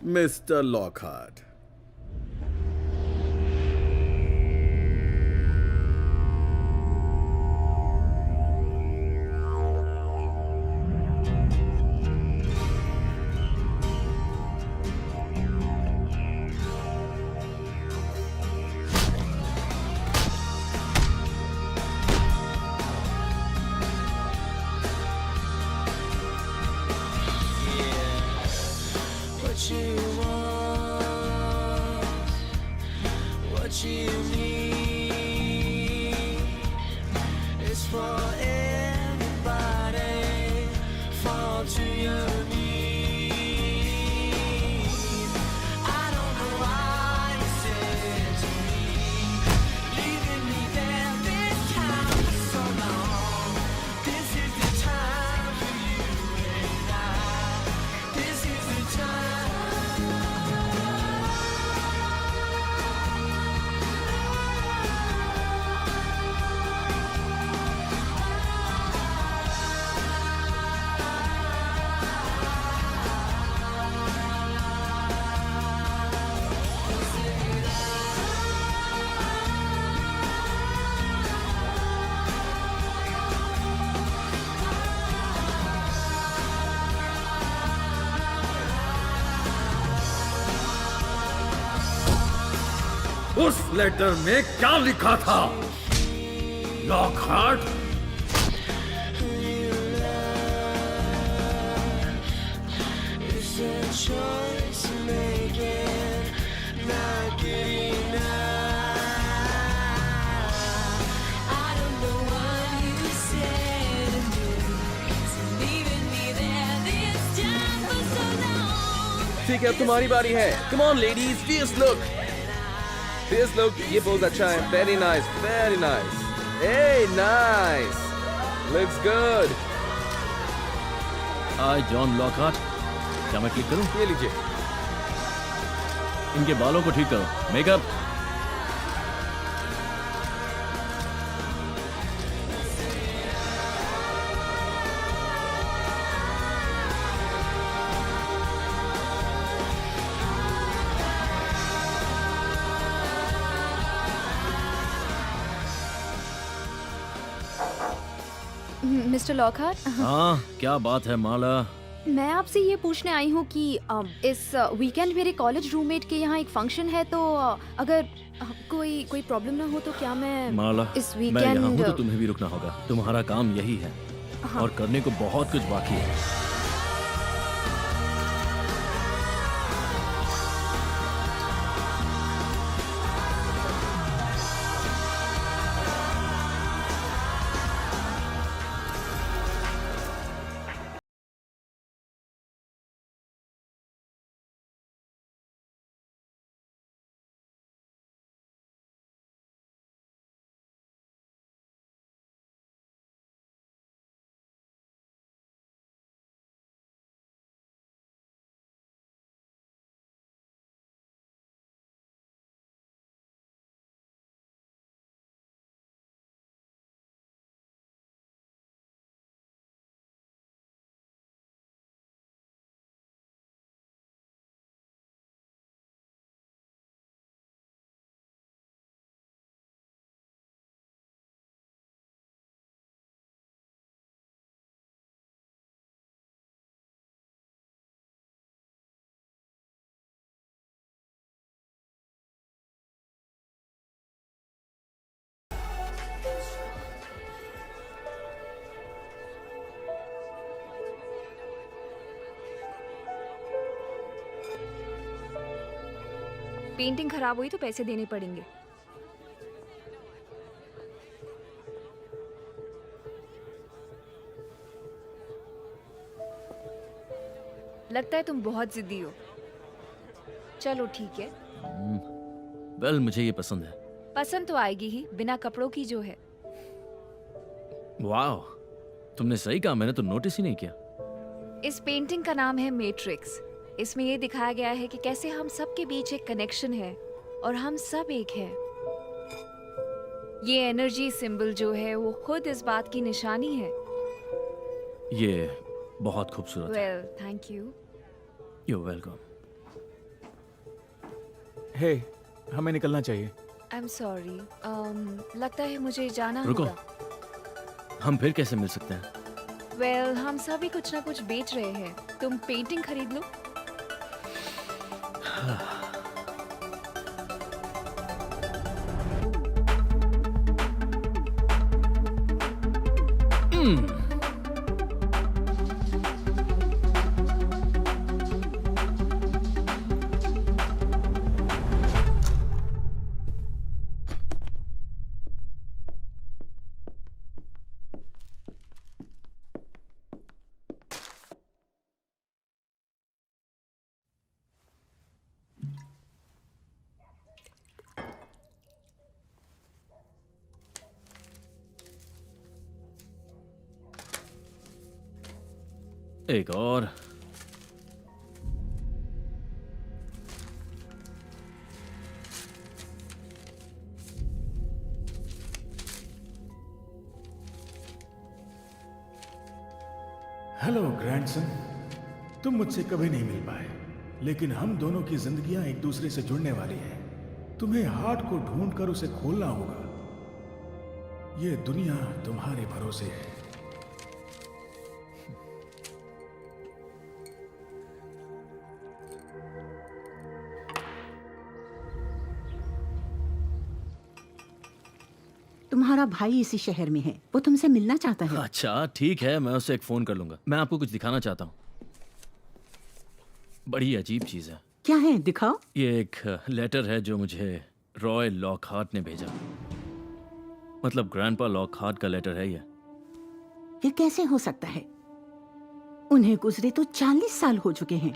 Mr. Lockhart. What you want, what you need, it's for everybody. Fall to your knees. I don't know why you said to me, leaving me there this time for so long. This is the time for you and I. This is the time. उस letter में क्या लिखा था? Lockhart? It's a choice making, not good enough. I don't know what you said to me, so leaving me there this time for so long. ठीक है, अब तुम्हारी बारी है. Come on ladies, fierce look. Fierce look, ये pose अच्छा है. Very nice, very nice. Hey, nice. Looks good. हाय John Lockhart, क्या मैं क्लिक करूं? ये लीजिए. इनके बालों को ठीक करो. मेकअप. मिस्टर लॉकहार्ट, हाँ, क्या बात है माला? मैं आपसे ये पूछने आई हूँ कि इस वीकेंड मेरे कॉलेज रूममेट के यहाँ एक फंक्शन है, तो अगर कोई प्रॉब्लम ना हो तो क्या मैं माला, इस मैं यहाँ हूँ तो वीकेंड तुम्हें भी रुकना होगा. तुम्हारा काम यही है और करने को बहुत कुछ बाकी है. पेंटिंग खराब हुई तो पैसे देने पड़ेंगे. लगता है तुम बहुत जिद्दी हो. चलो ठीक है, वेल, मुझे ये पसंद है. पसंद तो आएगी ही, बिना कपड़ों की जो है. वाह, तुमने सही कहा, मैंने तो नोटिस ही नहीं किया. इस पेंटिंग का नाम है मैट्रिक्स. इसमें ये दिखाया गया है कि कैसे हम सब के बीच एक कनेक्शन है और हम सब एक है. ये एनर्जी सिंबल जो है वो खुद इस बात की निशानी है. ये बहुत खूबसूरत है. Well, thank you. You welcome. Hey, हमें निकलना चाहिए। आई एम सॉरी, लगता है मुझे जाना रुको। होगा। हम फिर कैसे मिल सकते हैं? वेल, हम सभी कुछ ना कुछ बेच रहे हैं। तुम पेंटिंग खरीद लो। एक और। हेलो ग्रैंडसन, तुम मुझसे कभी नहीं मिल पाए, लेकिन हम दोनों की जिंदगियां एक दूसरे से जुड़ने वाली हैं। तुम्हें हार्ट को ढूंढकर उसे खोलना होगा। ये दुनिया तुम्हारे भरोसे है। तुम्हारा भाई इसी शहर में है, वो तुमसे मिलना चाहता है। अच्छा ठीक है, मैं उसे एक फोन कर लूंगा। मैं आपको कुछ दिखाना चाहता हूँ। बड़ी अजीब चीज है। क्या है, दिखाओ। ये एक लेटर है जो मुझे रॉय लॉकहार्ट ने भेजा। मतलब ग्रैंडपा लॉकहार्ट का लेटर है ये कैसे हो सकता है? उन्हें गुजरे तो 40 साल हो चुके हैं।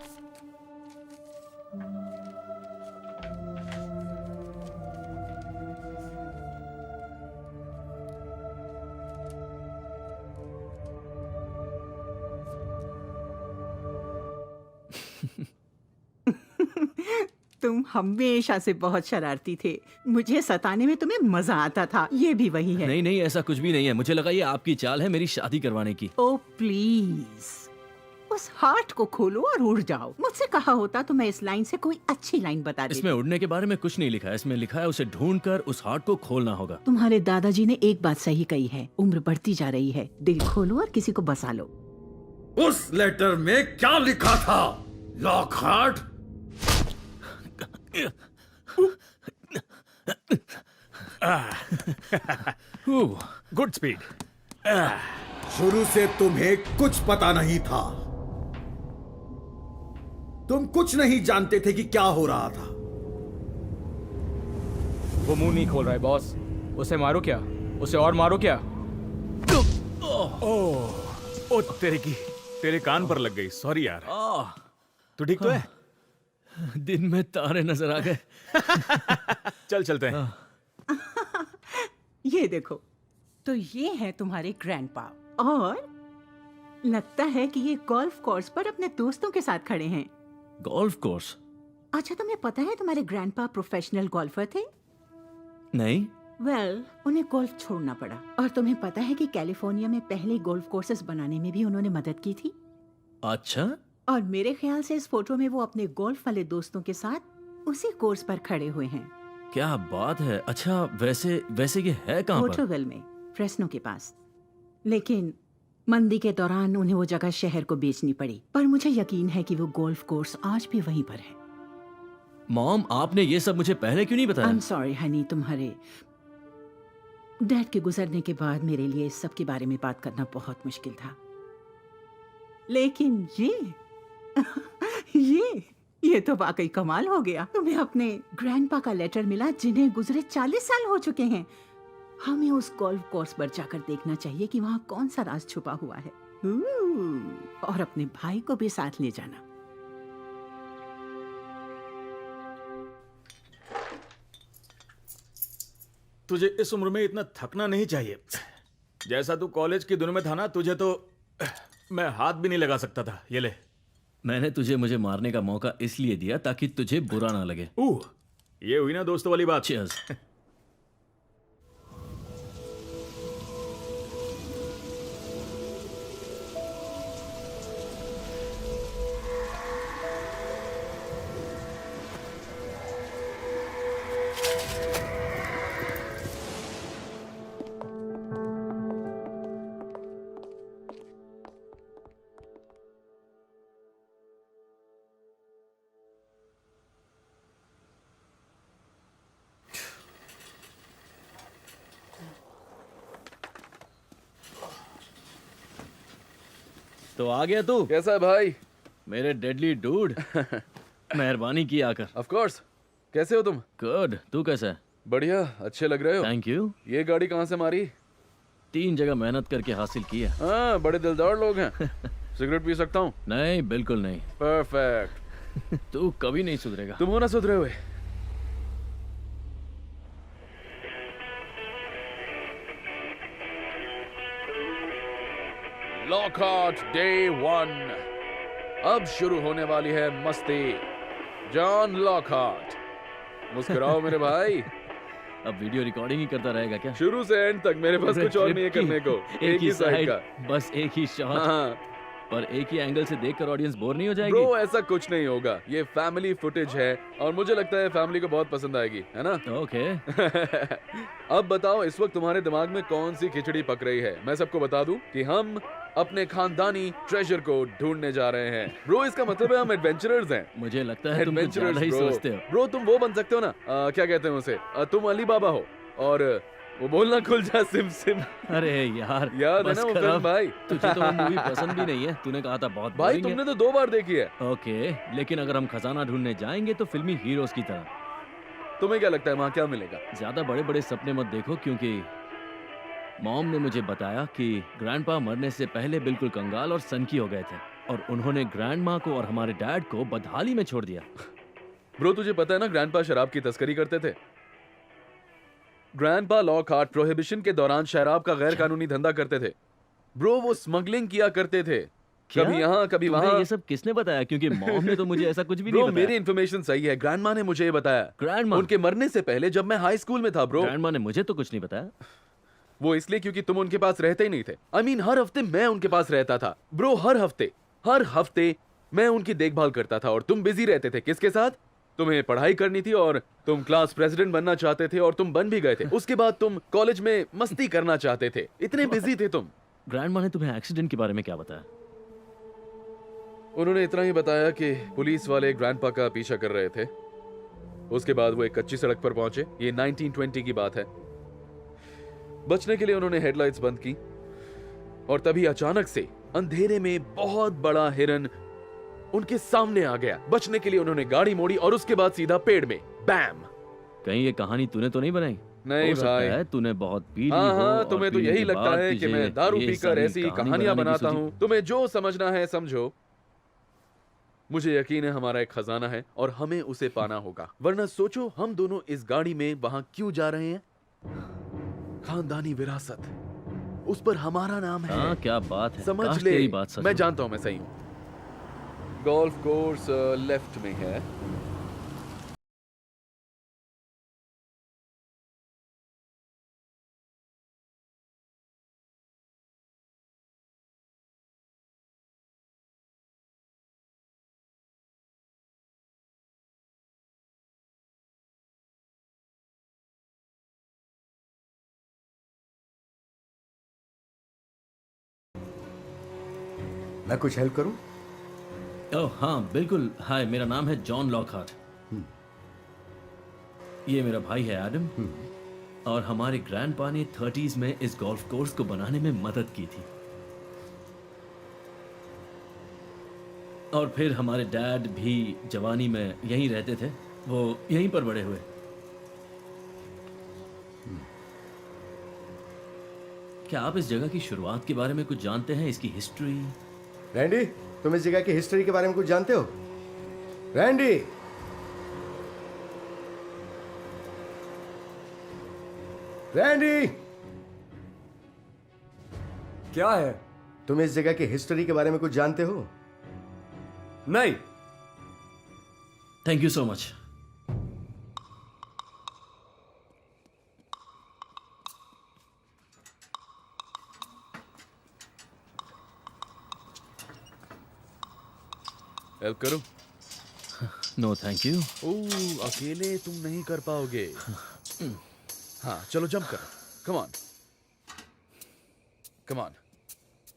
तुम हमेशा से बहुत शरारती थे। मुझे सताने में तुम्हें मजा आता था। ये भी वही है। नहीं नहीं, ऐसा कुछ भी नहीं है। मुझे लगा ये आपकी चाल है मेरी शादी करवाने की। ओ प्लीज, उस हार्ट को खोलो और उड़ जाओ। मुझसे कहा होता तो मैं इस लाइन से कोई अच्छी लाइन बता देती। इसमें उड़ने के बारे में कुछ नहीं लिखा है। इसमें लिखा है उसे ढूंढकर उस हार्ट को खोलना होगा। तुम्हारे दादाजी ने एक बात सही कही है, उम्र बढ़ती जा रही है। दिल खोलो और किसी को बसा लो। उस लेटर में क्या लिखा था, लॉकहार्ट? Good speed. शुरू से तुम्हें कुछ पता नहीं था। तुम कुछ नहीं जानते थे कि क्या हो रहा था। वो मुंह नहीं खोल रहा है बॉस। उसे मारो क्या? उसे और मारो क्या? ओ तेरे की, तेरे कान पर लग गई। सॉरी यार। तू ठीक तो है? दिन में तारे नजर आ गए। चल चलते हैं। ये देखो, तो ये है तुम्हारे ग्रैंडपा, और लगता है कि ये गोल्फ कोर्स पर अपने दोस्तों के साथ खड़े हैं। Golf course? अच्छा, तुम्हें पता है तुम्हारे ग्रैंडपा प्रोफेशनल गोल्फर थे? नहीं। उन्हें गोल्फ छोड़ना पड़ा। और तुम्हें पता है कि कैलिफोर्निया में पहले गोल्फ कोर्सेस बनाने में भी उन्होंने मदद की थी। अच्छा। और मेरे ख्याल से इस फोटो में वो अपने गोल्फ वाले दोस्तों के साथ उसी कोर्स पर खड़े हुए हैं। क्या बात है। अच्छा, वैसे ये है कहाँ पर? पोर्टुगल में, फ्रेस्नो के पास। लेकिन मंदी के दौरान उन्हें वो जगह शहर को बेचनी पड़ी। पर मुझे यकीन है कि वो गोल्फ कोर्स आज भी वहीं पर है। मॉम, आपने ये सब मुझे पहले क्यों नहीं बताया? I'm sorry, हनी, तुम्हारे डैड के गुजरने के बाद मेरे लिए इस सब के बारे में बात करना बहुत मुश्किल था। लेकिन ये तो वाकई कमाल हो गया। तुम्हें अपने ग्रैंडपा का लेटर मिला जिन्हें गुजरे 40 साल हो चुके हैं। हमें उस गोल्फ कोर्स पर जाकर देखना चाहिए कि वहाँ कौन सा राज छुपा हुआ है। और अपने भाई को भी साथ ले जाना। तुझे इस उम्र में इतना थकना नहीं चाहिए। जैसा तू कॉलेज की दिनों में था ना, तुझे तो मैं हाथ भी नहीं लगा सकता था। ये ले। मैंने तुझे मुझे मारने का मौका इसलिए दिया ताकि तुझे बुरा ना लगे। ये हुई ना दोस्तों वाली बात। Cheers। तो आ गया तू कैसा है भाई? मेरे डेडली डूड। मेहरबानी की आकर। Of course. कैसे हो तुम? गुड, तू कैसा है? बढ़िया, अच्छे लग रहे हो। Thank you. ये गाड़ी कहाँ से मारी? 3 जगह मेहनत करके हासिल की है। हाँ, बड़े दिलदार लोग हैं। सिगरेट पी सकता हूँ? नहीं, बिल्कुल नहीं। परफेक्ट। तू कभी नहीं सुधरेगा। तुम हो ना सुधरे हुए। Lockhart day 1। अब शुरू होने वाली है मस्ती। जॉन लॉकहार्ट, मुस्कुराओ मेरे भाई। अब वीडियो रिकॉर्डिंग ही करता रहेगा क्या? शुरू से एंड तक मेरे पास कुछ और नहीं है करने को। एक ही साइड साइड, का। बस एक ही शॉट। हाँ पर एक ही एंगल से देखकर ऑडियंस बोर नहीं हो जाएगी? ब्रो, ऐसा कुछ नहीं होगा। ये फैमिली फुटेज है और मुझे लगता है फैमिली को बहुत पसंद आएगी, है ना? ओके। अब बताओ, इस वक्त तुम्हारे दिमाग में कौन सी खिचड़ी पक रही है? मैं सबको बता दूं कि हम अपने खानदानी ट्रेजर को ढूंढने जा रहे हैं। ब्रो, इसका मतलब है हम एडवेंचरर्स हैं। मुझे लगता है तुम कुछ ज्यादा ही ब्रो। सोचते हो। ब्रो, तुम वो बन सकते हो ना, क्या कहते हैं उसे, तुम अली बाबा हो और वो बोलना खुल जा सिम सिम। अरे यार, याद है ना वो बस कर फिल्म अब। भाई? तुझे तो वो मूवी पसंद भी नहीं है। तूने कहा था बहुत भाई boring है। तुमने तो 2 बार देखी है। ओके, लेकिन अगर हम खजाना ढूंढने जाएंगे तो फिल्मी हीरोज की तरह। तुम्हें क्या लगता है वहाँ क्या मिलेगा? ज्यादा बड़े बड़े सपने मत देखो, क्योंकि मॉम ने मुझे बताया कि ग्रैंडपा मरने से पहले बिल्कुल कंगाल और सनकी हो गए थे और उन्होंने ग्रैंडमा को और हमारे डैड को बदहाली में छोड़ दिया। ब्रो, तुझे पता है ना ग्रैंडपा शराब की तस्करी करते थे। ग्रैंडपा लॉकहार्ट प्रोहिबिशन के दौरान शराब का गैर कानूनी धंधा करते थे। ब्रो, वो स्मगलिंग किया करते थे। क्या? कभी यहाँ कभी तुम्हें वहाँ। ये सब किसने बताया? क्योंकि मॉम ने तो मुझे ऐसा कुछ भी ब्रो, नहीं बताया। मेरी इन्फॉर्मेशन सही है। ग्रैंडमा ने मुझे ये बताया। ग्रैंडमा? उनके मरने से पहले जब मैं हाई स्कूल में था ब्रो। ग्रैंडमा ने मुझे तो कुछ नहीं बताया। वो इसलिए क्योंकि तुम उनके पास रहते ही नहीं थे। I mean, हर हफ्ते मैं उनके पास रहता था ब्रो। हर हफ्ते मैं उनकी देखभाल करता था और तुम बिजी रहते थे। किसके साथ? तुम्हें पढ़ाई करनी थी और तुम क्लास प्रेसिडेंट बनना चाहते थे और तुम बन भी गए थे। उसके बाद तुम कॉलेज में मस्ती करना चाहते थे। इतने बिजी थे तुम। ग्रैंडमा ने तुम्हें एक्सीडेंट के बारे में क्या बताया? उन्होंने इतना ही बताया कि पुलिस वाले ग्रैंडपा का पीछा कर रहे थे। उसके बाद वो एक कच्ची सड़क पर पहुंचे। ये 1920 की बात है। बचने के लिए उन्होंने हेडलाइट्स बंद की और तभी अचानक से अंधेरे में बहुत बड़ा हिरन उनके सामने आ गया। बचने के लिए उन्होंने गाड़ी मोड़ी और उसके बाद सीधा पेड़ में बैम। कहीं ये कहानी तूने तो नहीं बनाई? नहीं हो सकता भाई। है तूने बहुत पी ली हाँ हो हाँ, और तुम्हें तो पीने यही के लगता बाद है कि तुझे मैं दारू ये पीकर सारी ऐसी कहानी कहानियां बनाने की बनाता सूझी। हूँ। तुम्हें जो समझना है समझो। मुझे यकीन है हमारा एक खजाना है और हमें उसे पाना होगा। वरना सोचो, हम दोनों इस गाड़ी में वहां क्यों जा रहे हैं? खानदानी विरासत, उस पर हमारा नाम है। हाँ, क्या बात है। समझ काश ले। तेरी बात सच मैं हो। जानता हूं मैं सही हूं। गोल्फ कोर्स लेफ्ट में है। मैं कुछ हेल्प करूं? ओह हाँ, बिल्कुल। हाय, मेरा नाम है जॉन लॉकहार्ट। ये मेरा भाई है एडम। और हमारे ग्रैंडपा ने 30s में इस गोल्फ कोर्स को बनाने में मदद की थी। और फिर हमारे डैड भी जवानी में यहीं रहते थे। वो यहीं पर बड़े हुए। क्या आप इस जगह की शुरुआत के बारे में कुछ जानते हैं? इसकी हिस्ट्री? रैंडी, तुम इस जगह की हिस्ट्री के बारे में कुछ जानते हो? रैंडी, रैंडी, क्या है? तुम इस जगह की हिस्ट्री के बारे में कुछ जानते हो? नहीं। Thank you so much. Help करूं? No thank you. ओह, अकेले तुम नहीं कर पाओगे। हाँ, चलो जंप करो। Come on, come on.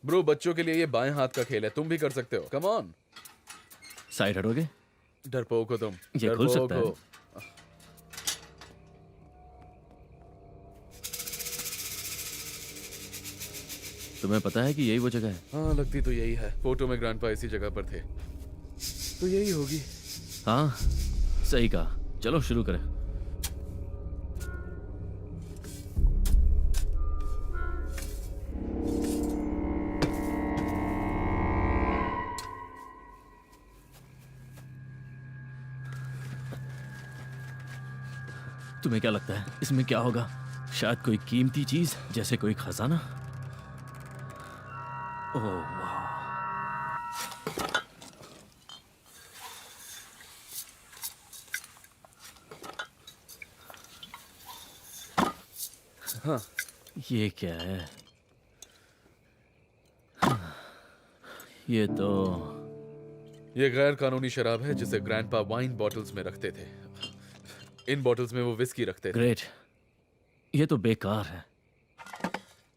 Bro, बच्चों के लिए ये बाएं हाथ का खेल है। तुम भी कर सकते हो। Come on. साइड हटोगे? डरपोक हो तुम। ये खुल डरपोक सकता है। हो। तुम्हें पता है कि यही वो जगह है? हाँ, लगती तो यही है। फोटो में ग्रैंडपा इसी जगह पर थे, तो यही होगी। हाँ, सही कहा। चलो शुरू करें। तुम्हें क्या लगता है इसमें क्या होगा? शायद कोई कीमती चीज, जैसे कोई खजाना। ओह वाह। हाँ, ये क्या है? ये तो ये गैर कानूनी शराब है जिसे ग्रैंडपा वाइन बॉटल्स में रखते थे। इन बॉटल्स में वो विस्की रखते थे। ग्रेट। ये तो बेकार है।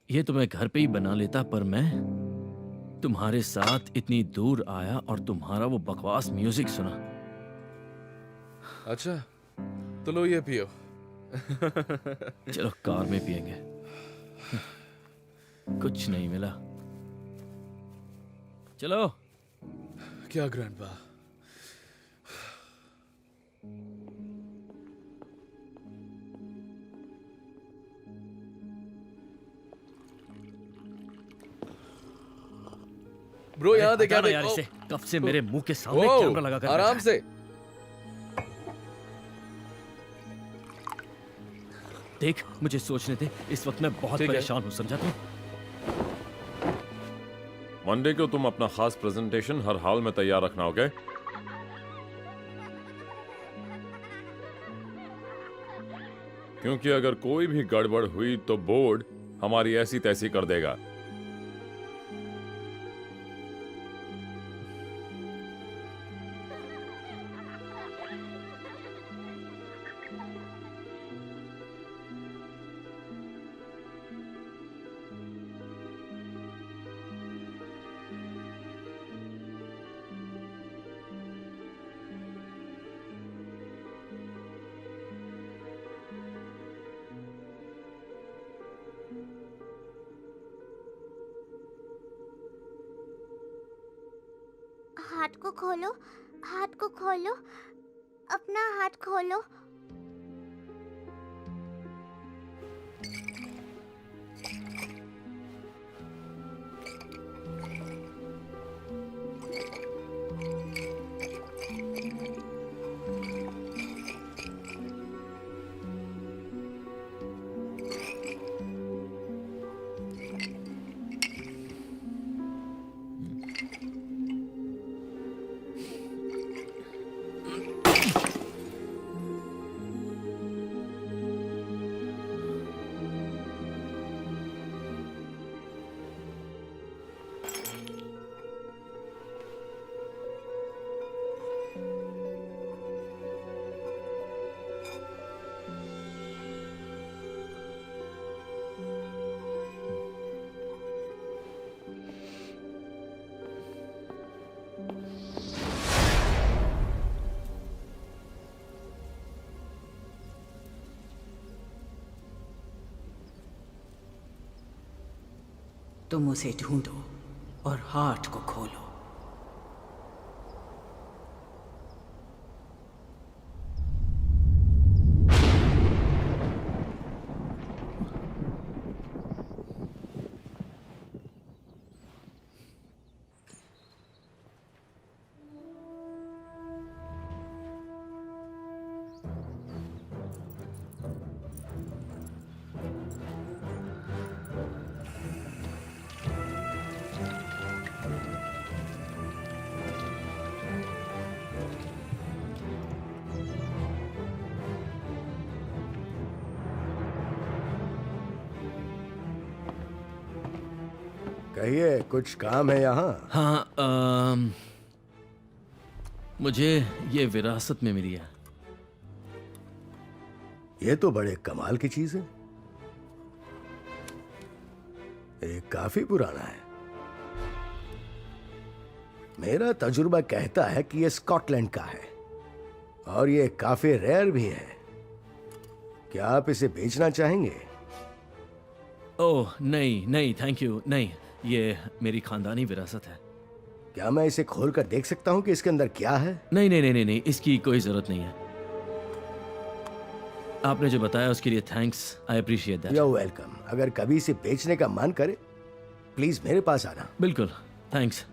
ये तो मैं घर पे ही बना लेता, पर मैं तुम्हारे साथ इतनी दूर आया और तुम्हारा वो बकवास म्यूजिक सुना। अच्छा, तो लो ये पियो। चलो कार में पिएंगे। कुछ नहीं मिला। चलो। क्या ग्रैंडपा? ब्रो यहाँ देख हटाना यार इसे। कब से मेरे मुंह के सामने कैमरा लगा कर आराम बैठा है। से। देख, मुझे सोचने दे। इस वक्त मैं बहुत ठीक है। परेशान हूँ, समझा तू? मंडे को तुम अपना खास प्रेजेंटेशन हर हाल में तैयार रखना, ओके? क्योंकि अगर कोई भी गड़बड़ हुई तो बोर्ड हमारी ऐसी तैसी कर देगा। हाथ को खोलो, हाथ को खोलो, अपना हाथ खोलो। तुम उसे ढूंढो और हार्ट को खोलो। कहिए, कुछ काम है यहाँ? हाँ, मुझे ये विरासत में मिली है। ये तो बड़े कमाल की चीज है। ये काफी पुराना है। मेरा तजुर्बा कहता है कि ये स्कॉटलैंड का है और ये काफी रेयर भी है। क्या आप इसे बेचना चाहेंगे? ओह नहीं नहीं, थैंक यू, नहीं। ये मेरी खानदानी विरासत है। क्या मैं इसे खोल कर देख सकता हूँ कि इसके अंदर क्या है? नहीं नहीं नहीं नहीं नहीं, इसकी कोई जरूरत नहीं है। आपने जो बताया उसके लिए thanks, I appreciate that. You are welcome. अगर कभी इसे बेचने का मन करे प्लीज मेरे पास आना। बिल्कुल, थैंक्स।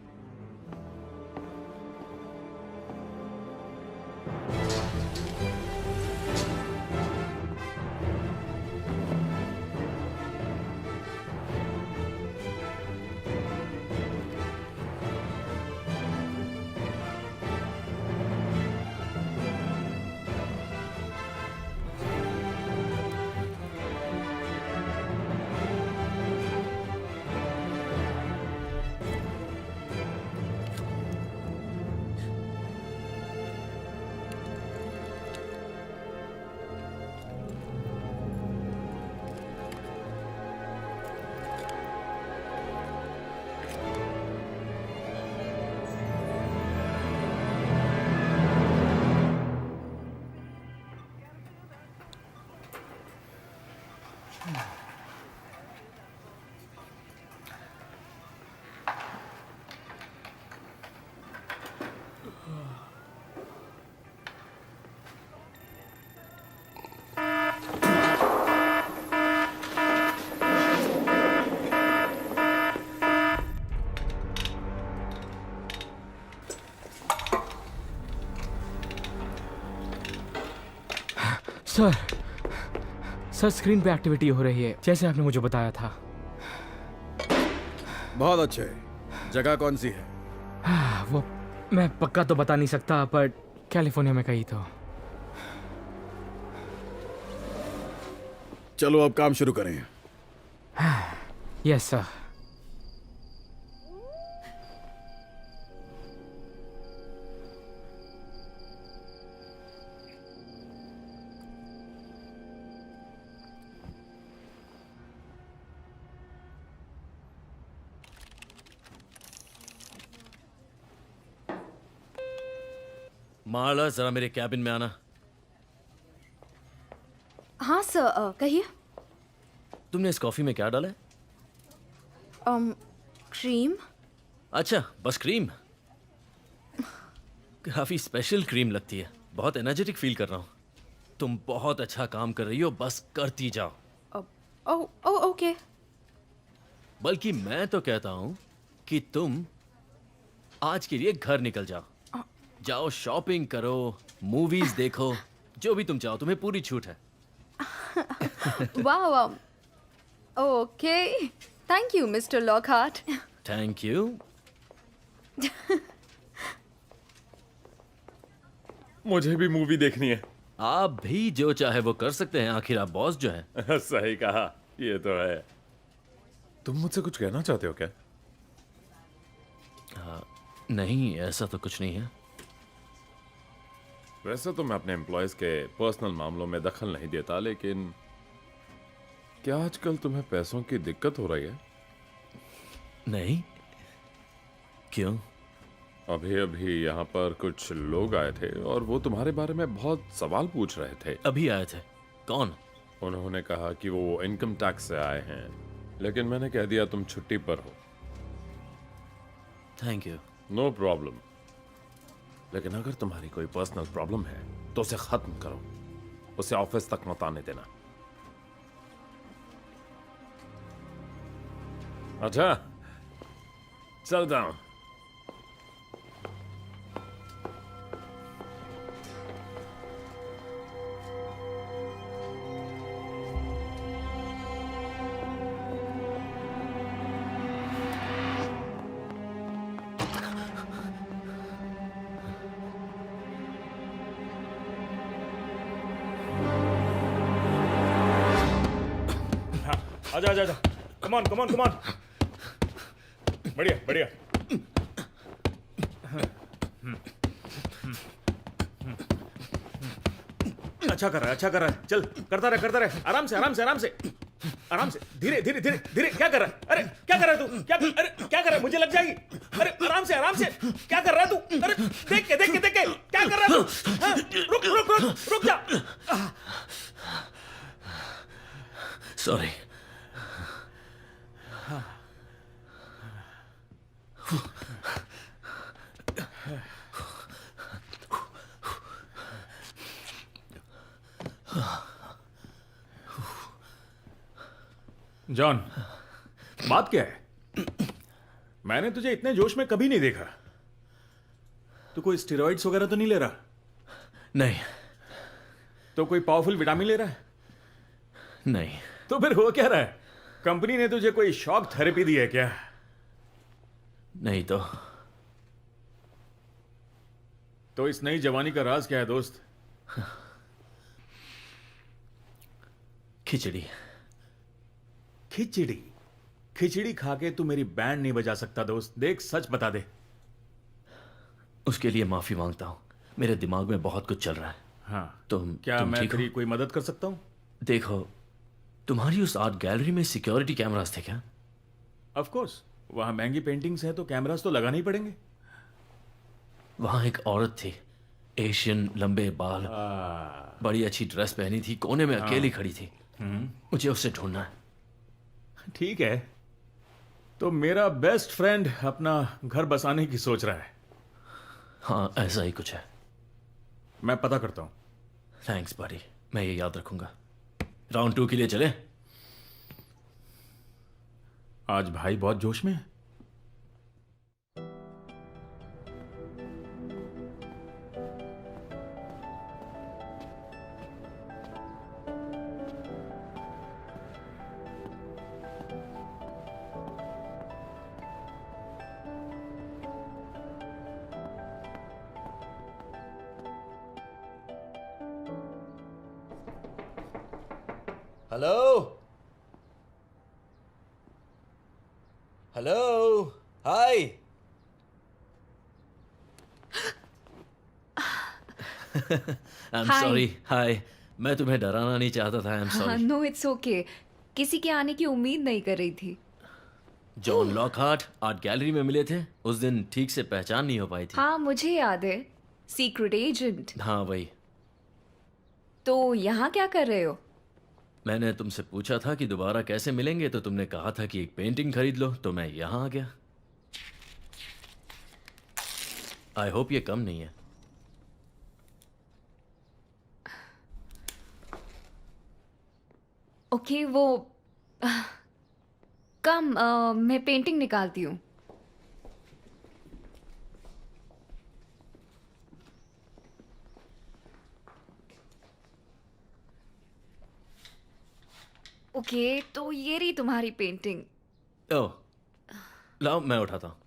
सर स्क्रीन पे एक्टिविटी हो रही है जैसे आपने मुझे बताया था। बहुत अच्छे। जगह कौन सी है? वो मैं पक्का तो बता नहीं सकता, पर कैलिफोर्निया में कहीं तो। चलो अब काम शुरू करें। Yes sir. माला, जरा मेरे कैबिन में आना। हाँ सर, कहिए। तुमने इस कॉफी में क्या डाला है? क्रीम। अच्छा, बस क्रीम। काफी स्पेशल क्रीम लगती है। बहुत एनर्जेटिक फील कर रहा हूँ। तुम बहुत अच्छा काम कर रही हो, बस करती जाओ। ओके। बल्कि मैं तो कहता हूँ कि तुम आज के लिए घर निकल जाओ। जाओ, शॉपिंग करो, मूवीज देखो, जो भी तुम चाहो, तुम्हें पूरी छूट है। वाह, okay, thank you mister Lockhart. Thank you. मुझे भी मूवी देखनी है। आप भी जो चाहे वो कर सकते हैं, आखिर आप बॉस जो हैं। सही कहा, ये तो है। तुम मुझसे कुछ कहना चाहते हो क्या? नहीं, ऐसा तो कुछ नहीं है। वैसे तो मैं अपने एम्प्लॉयज के पर्सनल मामलों में दखल नहीं देता, लेकिन क्या आजकल तुम्हें पैसों की दिक्कत हो रही है? नहीं, क्यों? अभी अभी यहाँ पर कुछ लोग आए थे और वो तुम्हारे बारे में बहुत सवाल पूछ रहे थे। अभी आए थे? कौन? उन्होंने कहा कि वो इनकम टैक्स से आए हैं, लेकिन मैंने कह दिया तुम छुट्टी पर हो। Thank you. No problem. लेकिन अगर तुम्हारी कोई पर्सनल प्रॉब्लम है तो उसे खत्म करो, उसे ऑफिस तक मत आने देना। अच्छा, चलता हूं। आजा आजा आजा, कम on come on come on. बढ़िया बढ़िया। अच्छा कर रहा है, अच्छा कर रहा है। चल, करता रहे, आराम से आराम से आराम से आराम से, धीरे धीरे धीरे धीरे। क्या कर रहा है? अरे क्या कर रहा है तू? अरे क्या कर रहा है? मुझे लग जाएगी। अरे आराम से क्या कर रहा है तू? अरे देख के क्या कर रहा है तू? हाँ? रुक जा। सॉरी। जॉन, बात क्या है? मैंने तुझे इतने जोश में कभी नहीं देखा। तू कोई स्टेरॉइड्स वगैरह तो नहीं ले रहा? नहीं। तो कोई पावरफुल विटामिन ले रहा है? नहीं। तो फिर हो क्या रहा है? कंपनी ने तुझे कोई शॉक थेरेपी दी है क्या? नहीं तो इस नई जवानी का राज क्या है दोस्त? खिचड़ी। खिचड़ी? खिचड़ी खा के तू मेरी बैंड नहीं बजा सकता दोस्त। देख, सच बता दे। उसके लिए माफी मांगता हूं। मेरे दिमाग में बहुत कुछ चल रहा है। हाँ, क्या मैं ठीक हो? तेरी कोई मदद कर सकता हूं? देखो, तुम्हारी उस आर्ट गैलरी में सिक्योरिटी कैमरास थे क्या? ऑफ कोर्स, वहां महंगी पेंटिंग्स है तो कैमरास तो लगाने ही पड़ेंगे। वहां एक औरत थी, एशियन, लंबे बाल, बड़ी अच्छी ड्रेस पहनी थी, कोने में अकेली खड़ी थी। मुझे उससे ढूंढना है। ठीक है, तो मेरा बेस्ट फ्रेंड अपना घर बसाने की सोच रहा है। हाँ, ऐसा ही कुछ है। मैं पता करता हूं। थैंक्स बड़ी, मैं ये याद रखूंगा। राउंड 2 के लिए चले? आज भाई बहुत जोश में है। Hello hello, hi. I am Hi. Sorry. Hi, मैं तुम्हें डराना नहीं चाहता था। I am sorry. No, it's okay. किसी के आने की उम्मीद नहीं कर रही थी। जॉन लॉकहार्ट आर्ट गैलरी में मिले थे उस दिन। ठीक से पहचान नहीं हो पाई थी। हाँ, मुझे याद है। Secret agent. हाँ वही। तो यहाँ क्या कर रहे हो? मैंने तुमसे पूछा था कि दोबारा कैसे मिलेंगे, तो तुमने कहा था कि एक पेंटिंग खरीद लो, तो मैं यहाँ आ गया। आई होप ये कम नहीं है। ओके, वो कम मैं पेंटिंग निकालती हूँ। ओके, तो ये रही तुम्हारी पेंटिंग। ओह, लाओ मैं उठाता हूँ।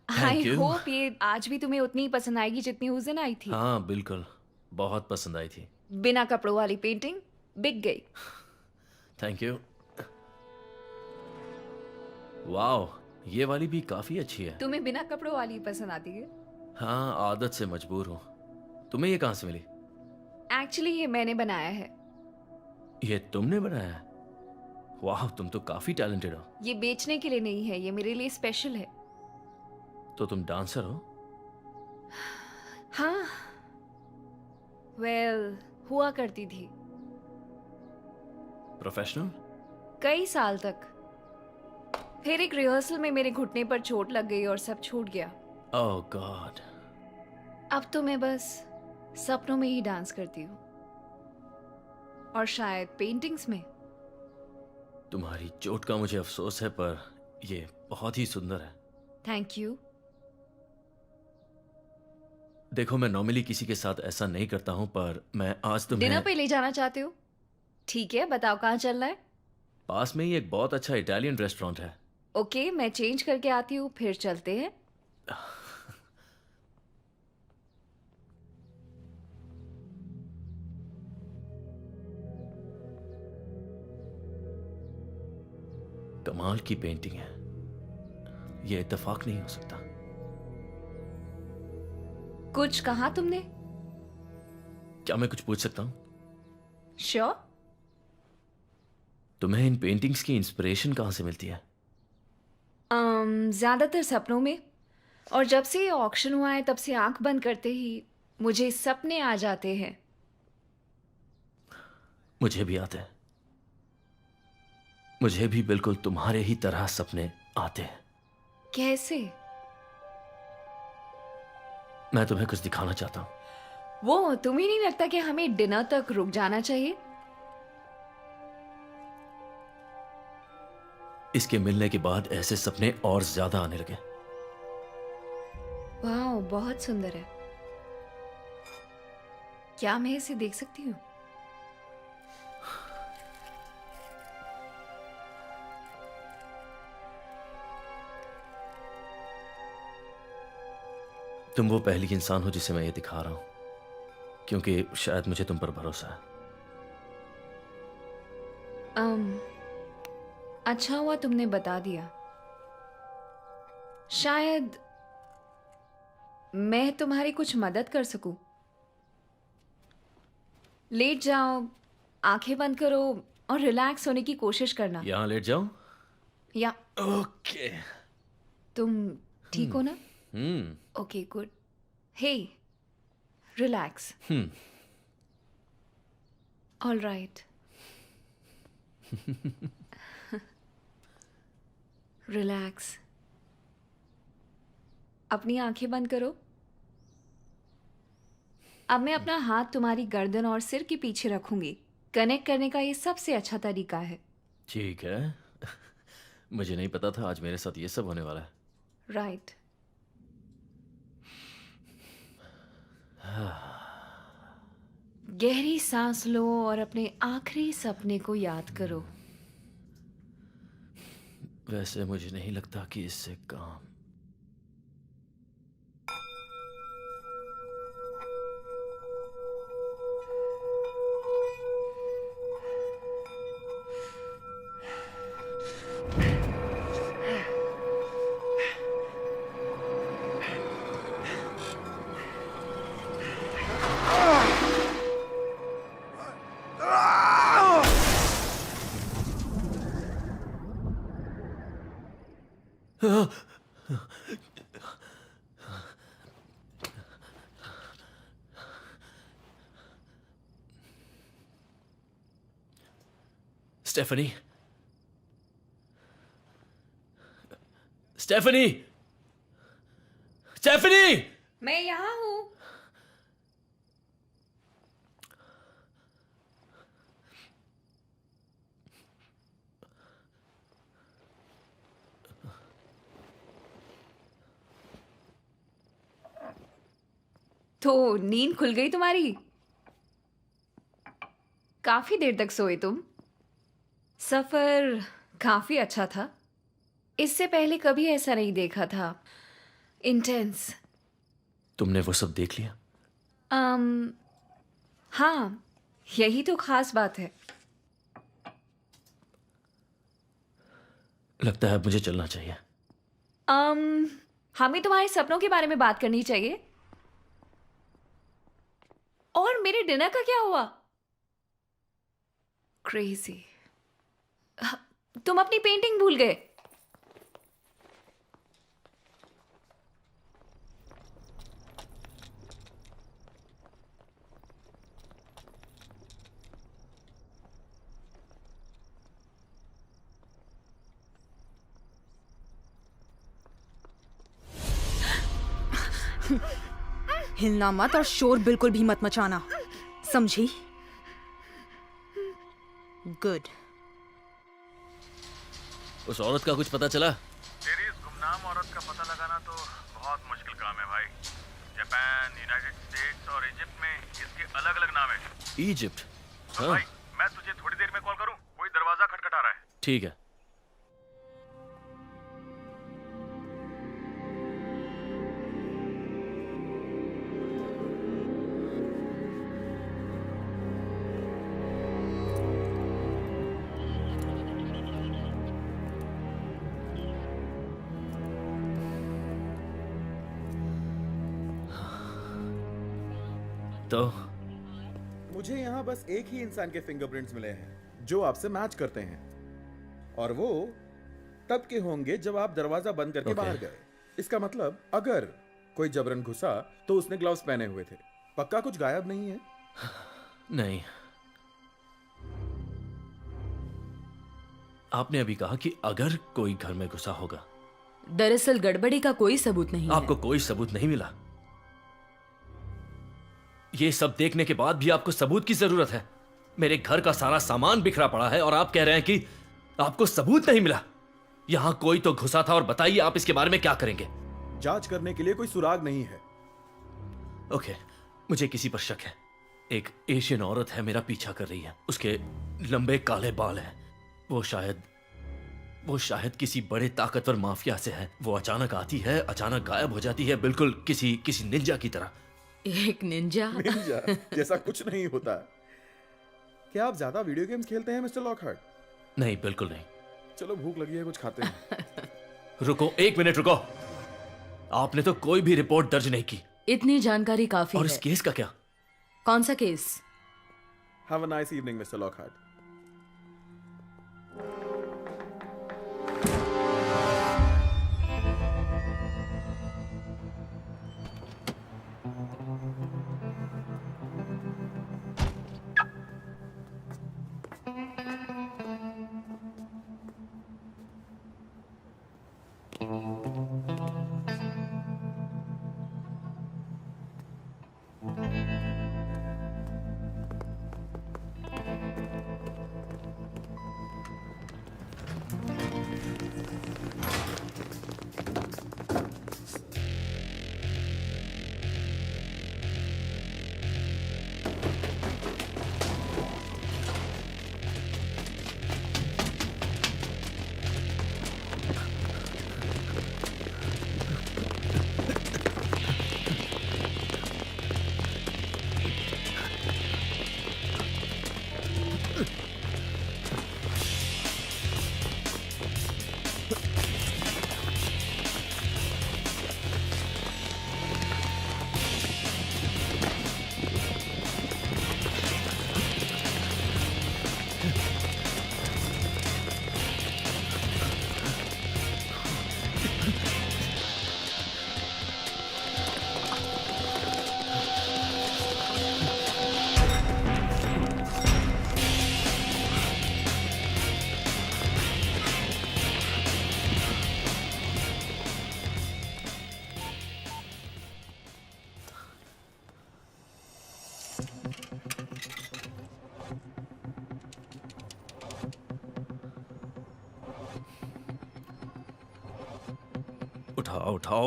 आई Thank you. होप ये आज भी तुम्हें उतनी ही पसंद आएगी जितनी उस दिन आई थी। हाँ बिल्कुल, बहुत पसंद आई थी। बिना कपड़ों वाली पेंटिंग बिक गई। Thank you. वाओ, ये वाली भी काफी अच्छी है। तुम्हें बिना कपड़ों वाली पसंद आती है? हाँ, आदत से मजबूर हूँ। तुम्हें ये कहाँ से मिली? एक्चुअली ये मैंने बनाया है। ये तुमने बनाया है? वाह, तुम तो काफी टैलेंटेड हो। ये बेचने के लिए नहीं है, ये मेरे लिए स्पेशल है। तो तुम डांसर हो? हाँ, वेल, हुआ करती थी। प्रोफेशनल? कई साल तक। फिर एक रिहर्सल में मेरे घुटने पर चोट लग गई और सब छूट गया। ओह गॉड। अब तो मैं बस सपनों में ही डांस करती हूँ, और शायद पेंटिंग्स में। तुम्हारी चोट का मुझे अफसोस है, पर ये बहुत ही सुंदर है। Thank you. देखो, मैं नॉर्मली किसी के साथ ऐसा नहीं करता हूँ, पर मैं आज तुम्हें डिनर पे ले जाना चाहते हो? ठीक है, बताओ कहाँ चलना है? पास में ही एक बहुत अच्छा इटालियन रेस्टोरेंट है। ओके, मैं चेंज करके आती हूँ, फिर चलते हैं। कमाल की पेंटिंग है, ये इत्तेफाक नहीं हो सकता। कुछ कहा तुमने? क्या मैं कुछ पूछ सकता हूँ? श्योर। तुम्हें इन पेंटिंग्स की इंस्पिरेशन कहाँ से मिलती है? ज्यादातर सपनों में, और जब से ये ऑक्शन हुआ है तब से आंख बंद करते ही मुझे सपने आ जाते हैं। मुझे भी आते हैं। मुझे भी बिल्कुल तुम्हारे ही तरह सपने आते हैं। कैसे? मैं तुम्हें कुछ दिखाना चाहता हूँ। वो तुम्हें नहीं लगता कि हमें डिनर तक रुक जाना चाहिए? इसके मिलने के बाद ऐसे सपने और ज्यादा आने लगे। वाह, बहुत सुंदर है। क्या मैं इसे देख सकती हूँ? तुम वो पहली इंसान हो जिसे मैं ये दिखा रहा हूं, क्योंकि शायद मुझे तुम पर भरोसा है। अच्छा हुआ तुमने बता दिया। शायद मैं तुम्हारी कुछ मदद कर सकूं। लेट जाओ, आंखें बंद करो और रिलैक्स होने की कोशिश करना। यहां लेट जाओ। या ओके। तुम ठीक हो ना? Okay, good. Hey, relax. All right. Relax. अपनी आंखें बंद करो। अब मैं अपना हाथ तुम्हारी गर्दन और सिर के पीछे रखूंगी। कनेक्ट करने का ये सबसे अच्छा तरीका है। ठीक है। मुझे नहीं पता था आज मेरे साथ ये सब होने वाला है। राइट। गहरी सांस लो और अपने आखिरी सपने को याद करो। वैसे मुझे नहीं लगता कि इससे काम। Stephanie, Stephanie, Stephanie! मैं यहां हूं। तो नींद खुल गई तुम्हारी? काफी देर तक सोए तुम। सफर काफी अच्छा था। इससे पहले कभी ऐसा नहीं देखा था। इंटेंस। तुमने वो सब देख लिया? हाँ, यही तो खास बात है। लगता है अब मुझे चलना चाहिए। हमें तुम्हारे सपनों के बारे में बात करनी चाहिए। और मेरे डिनर का क्या हुआ? क्रेजी। तुम अपनी पेंटिंग भूल गए। हिलना मत और शोर बिल्कुल भी मत मचाना, समझी? गुड। उस औरत का कुछ पता चला? तेरी इस गुमनाम औरत का पता लगाना तो बहुत मुश्किल काम है भाई। जापान, यूनाइटेड स्टेट्स और इजिप्ट में इसके अलग अलग नाम है। इजिप्ट? तो भाई, मैं तुझे थोड़ी देर में कॉल करूं? कोई दरवाजा खटखटा रहा है। ठीक है। तो मुझे यहाँ बस एक ही इंसान के फिंगरप्रिंट्स मिले हैं जो आपसे मैच करते हैं, और वो तब के होंगे जब आप दरवाजा बंद करके बाहर गए। इसका मतलब अगर कोई जबरन घुसा तो उसने ग्लव्स पहने हुए थे। पक्का कुछ गायब नहीं है? नहीं। आपने अभी कहा कि अगर कोई घर में घुसा होगा, दरअसल गड़बड़ी का कोई सबूत नहीं आपको कोई सबूत नहीं मिला? ये सब देखने के बाद भी आपको सबूत की जरूरत है? मेरे घर का सारा सामान बिखरा पड़ा है और आप कह रहे हैं कि आपको सबूत नहीं मिला। यहां कोई तो घुसा था और बताइए आप इसके बारे में क्या करेंगे? जांच करने के लिए कोई सुराग नहीं है। ओके, मुझे किसी पर शक है। एक एशियन औरत है, मेरा पीछा कर रही है। उसके लंबे काले बाल हैं। वो शायद किसी बड़े ताकतवर माफिया से है। वो अचानक आती है, अचानक गायब हो जाती है, बिल्कुल किसी निंजा की तरह। एक निंजा? निंजा जैसा कुछ नहीं होता। क्या आप ज्यादा वीडियो गेम्स खेलते हैं मिस्टर लॉकहार्ट? नहीं, बिल्कुल नहीं। चलो भूख लगी है, कुछ खाते हैं। रुको, एक मिनट रुको। आपने तो कोई भी रिपोर्ट दर्ज नहीं की। इतनी जानकारी काफी और है। इस केस का क्या? कौन सा case? Have a nice evening, Mr. Lockhart.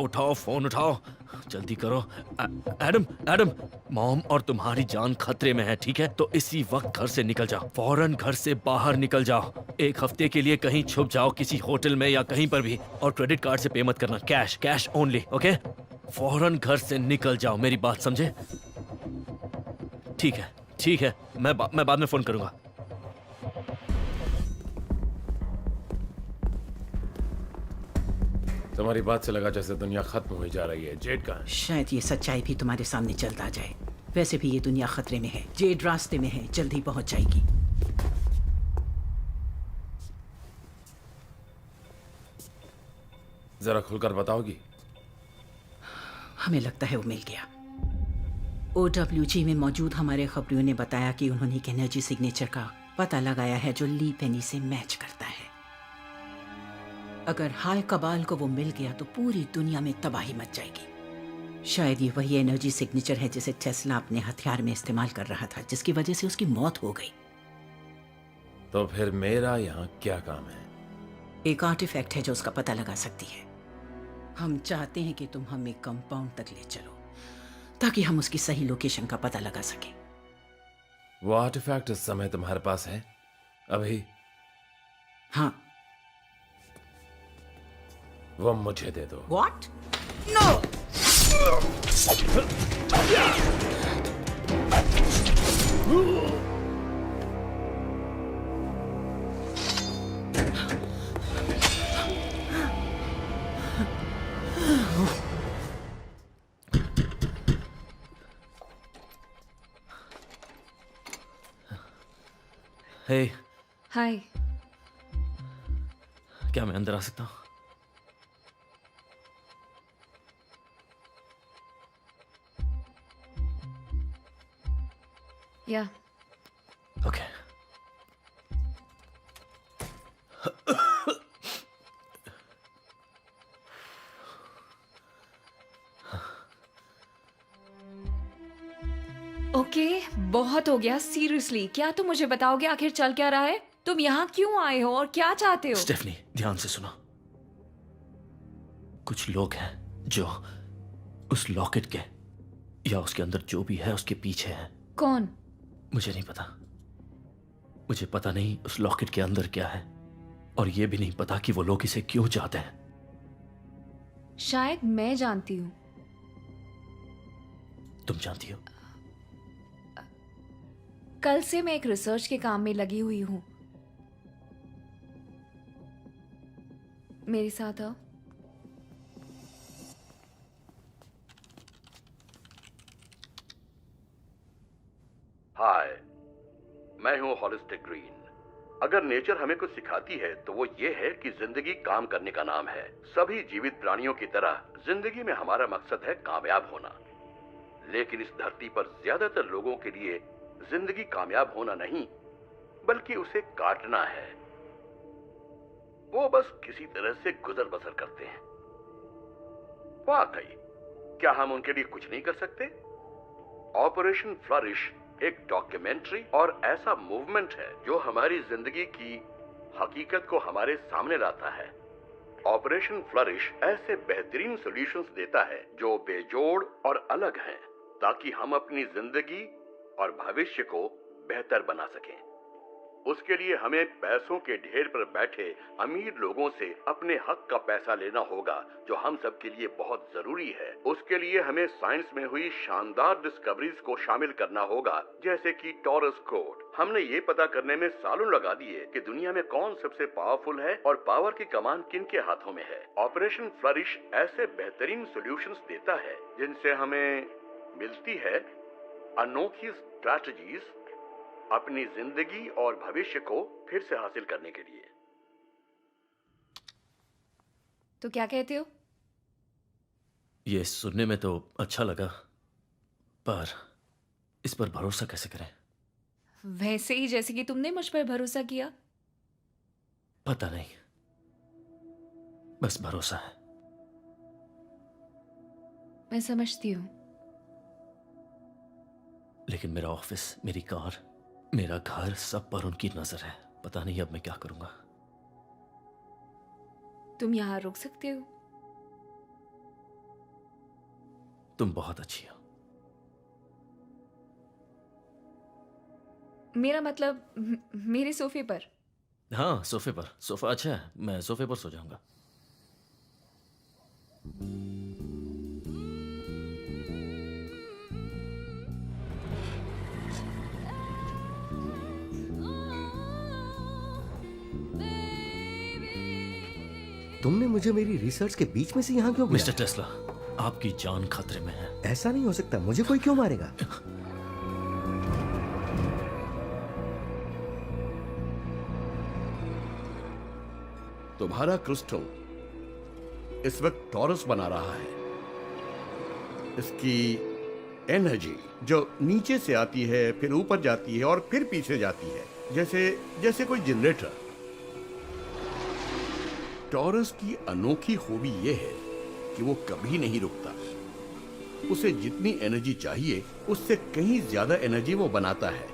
उठाओ, फोन उठाओ, जल्दी करो। एडम, मॉम और तुम्हारी जान खतरे में है, ठीक है? तो इसी वक्त घर से निकल जाओ, फौरन घर से बाहर निकल जाओ। एक हफ्ते के लिए कहीं छुप जाओ, किसी होटल में या कहीं पर भी, और क्रेडिट कार्ड से पे मत करना, कैश ओनली, ओके? फौरन घर से निकल जाओ, मेरी बात समझे? ठीक है, मैं बाद में फोन करूंगा। तुम्हारी बात से लगा जैसे दुनिया खत्म हुई जा रही है। जेड कहाँ है? शायद ये सच्चाई भी तुम्हारे सामने चलता जाए। वैसे भी ये दुनिया खतरे में है। जेड रास्ते में है, जल्दी पहुंच जाएगी। जरा खुलकर बताओगी? हमें लगता है वो मिल गया। OWG में मौजूद हमारे खबरियों ने बताया कि उन्होंने एक एनर्जी सिग्नेचर का पता लगाया है जो ली पेनी से मैच करता है। अगर हाय कबाल को वो मिल गया तो पूरी दुनिया में तबाही मच जाएगी। शायद ये वही एनर्जी सिग्नेचर है जिसे टेस्ला अपने हथियार में इस्तेमाल कर रहा था, जिसकी वजह से उसकी मौत हो गई। तो फिर मेरा यहाँ क्या काम है? एक आर्टिफैक्ट है जो उसका पता लगा सकती है। हम चाहते हैं कि तुम हमें कंपाउंड तक ले चलो ताकि हम उसकी सही लोकेशन का पता लगा सकें। वो आर्टिफैक्ट इस समय तुम्हारे पास है अभी? हाँ। वो मुझे दे दो। What? No! हे, हाय। क्या मैं अंदर आ सकता हूँ? या ओके। ओके, बहुत हो गया। सीरियसली, क्या तुम मुझे बताओगे आखिर चल क्या रहा है? तुम यहाँ क्यों आए हो और क्या चाहते हो? स्टेफनी, ध्यान से सुनो। कुछ लोग हैं जो उस लॉकेट के या उसके अंदर जो भी है उसके पीछे हैं। कौन? मुझे नहीं पता। मुझे पता नहीं उस लॉकेट के अंदर क्या है, और यह भी नहीं पता कि वो लोग इसे क्यों चाहते हैं। शायद मैं जानती हूँ। तुम जानती हो? कल से मैं एक रिसर्च के काम में लगी हुई हूँ। मेरे साथ आओ। हाय, मैं हूं हॉलिस्टिक ग्रीन। अगर नेचर हमें कुछ सिखाती है तो वो ये है कि जिंदगी काम करने का नाम है। सभी जीवित प्राणियों की तरह जिंदगी में हमारा मकसद है कामयाब होना, लेकिन इस धरती पर ज्यादातर लोगों के लिए जिंदगी कामयाब होना नहीं बल्कि उसे काटना है। वो बस किसी तरह से गुजर बसर करते हैं। वाकई, क्या हम उनके लिए कुछ नहीं कर सकते? ऑपरेशन फ्लरिश एक डॉक्यूमेंट्री और ऐसा मूवमेंट है जो हमारी जिंदगी की हकीकत को हमारे सामने लाता है। ऑपरेशन फ्लरिश ऐसे बेहतरीन सॉल्यूशंस देता है जो बेजोड़ और अलग हैं, ताकि हम अपनी जिंदगी और भविष्य को बेहतर बना सकें। उसके लिए हमें पैसों के ढेर पर बैठे अमीर लोगों से अपने हक का पैसा लेना होगा, जो हम सब के लिए बहुत जरूरी है। उसके लिए हमें साइंस में हुई शानदार डिस्कवरीज को शामिल करना होगा, जैसे कि टॉरस कोड। हमने ये पता करने में सालों लगा दिए कि दुनिया में कौन सबसे पावरफुल है और पावर की कमान किन के हाथों में है। ऑपरेशन फ्लरिश ऐसे बेहतरीन सॉल्यूशंस देता है जिनसे हमें मिलती है अनोखी स्ट्रैटेजीज अपनी जिंदगी और भविष्य को फिर से हासिल करने के लिए। तो क्या कहते हो? ये सुनने में तो अच्छा लगा, पर इस पर भरोसा कैसे करें? वैसे ही जैसे कि तुमने मुझ पर भरोसा किया। पता नहीं, बस भरोसा है। मैं समझती हूँ। लेकिन मेरा ऑफिस, मेरी कार, मेरा घर, सब पर उनकी नजर है। पता नहीं अब मैं क्या करूंगा। तुम यहाँ रुक सकते हो। तुम बहुत अच्छी हो। मेरा मतलब मेरे सोफे पर। हाँ, सोफे पर। सोफा अच्छा है, मैं सोफे पर सो जाऊंगा। तुमने मुझे मेरी रिसर्च के बीच में से यहाँ क्यों बुलाया? मिस्टर टेस्ला, आपकी जान खतरे में है। ऐसा नहीं हो सकता। मुझे कोई क्यों मारेगा? तुम्हारा क्रिस्टल इस वक्त टॉरस बना रहा है। इसकी एनर्जी जो नीचे से आती है, फिर ऊपर जाती है और फिर पीछे जाती है, जैसे कोई जनरेटर। टॉरस की अनोखी खूबी यह है कि वो कभी नहीं रुकता। उसे जितनी एनर्जी चाहिए उससे कहीं ज्यादा एनर्जी वो बनाता है।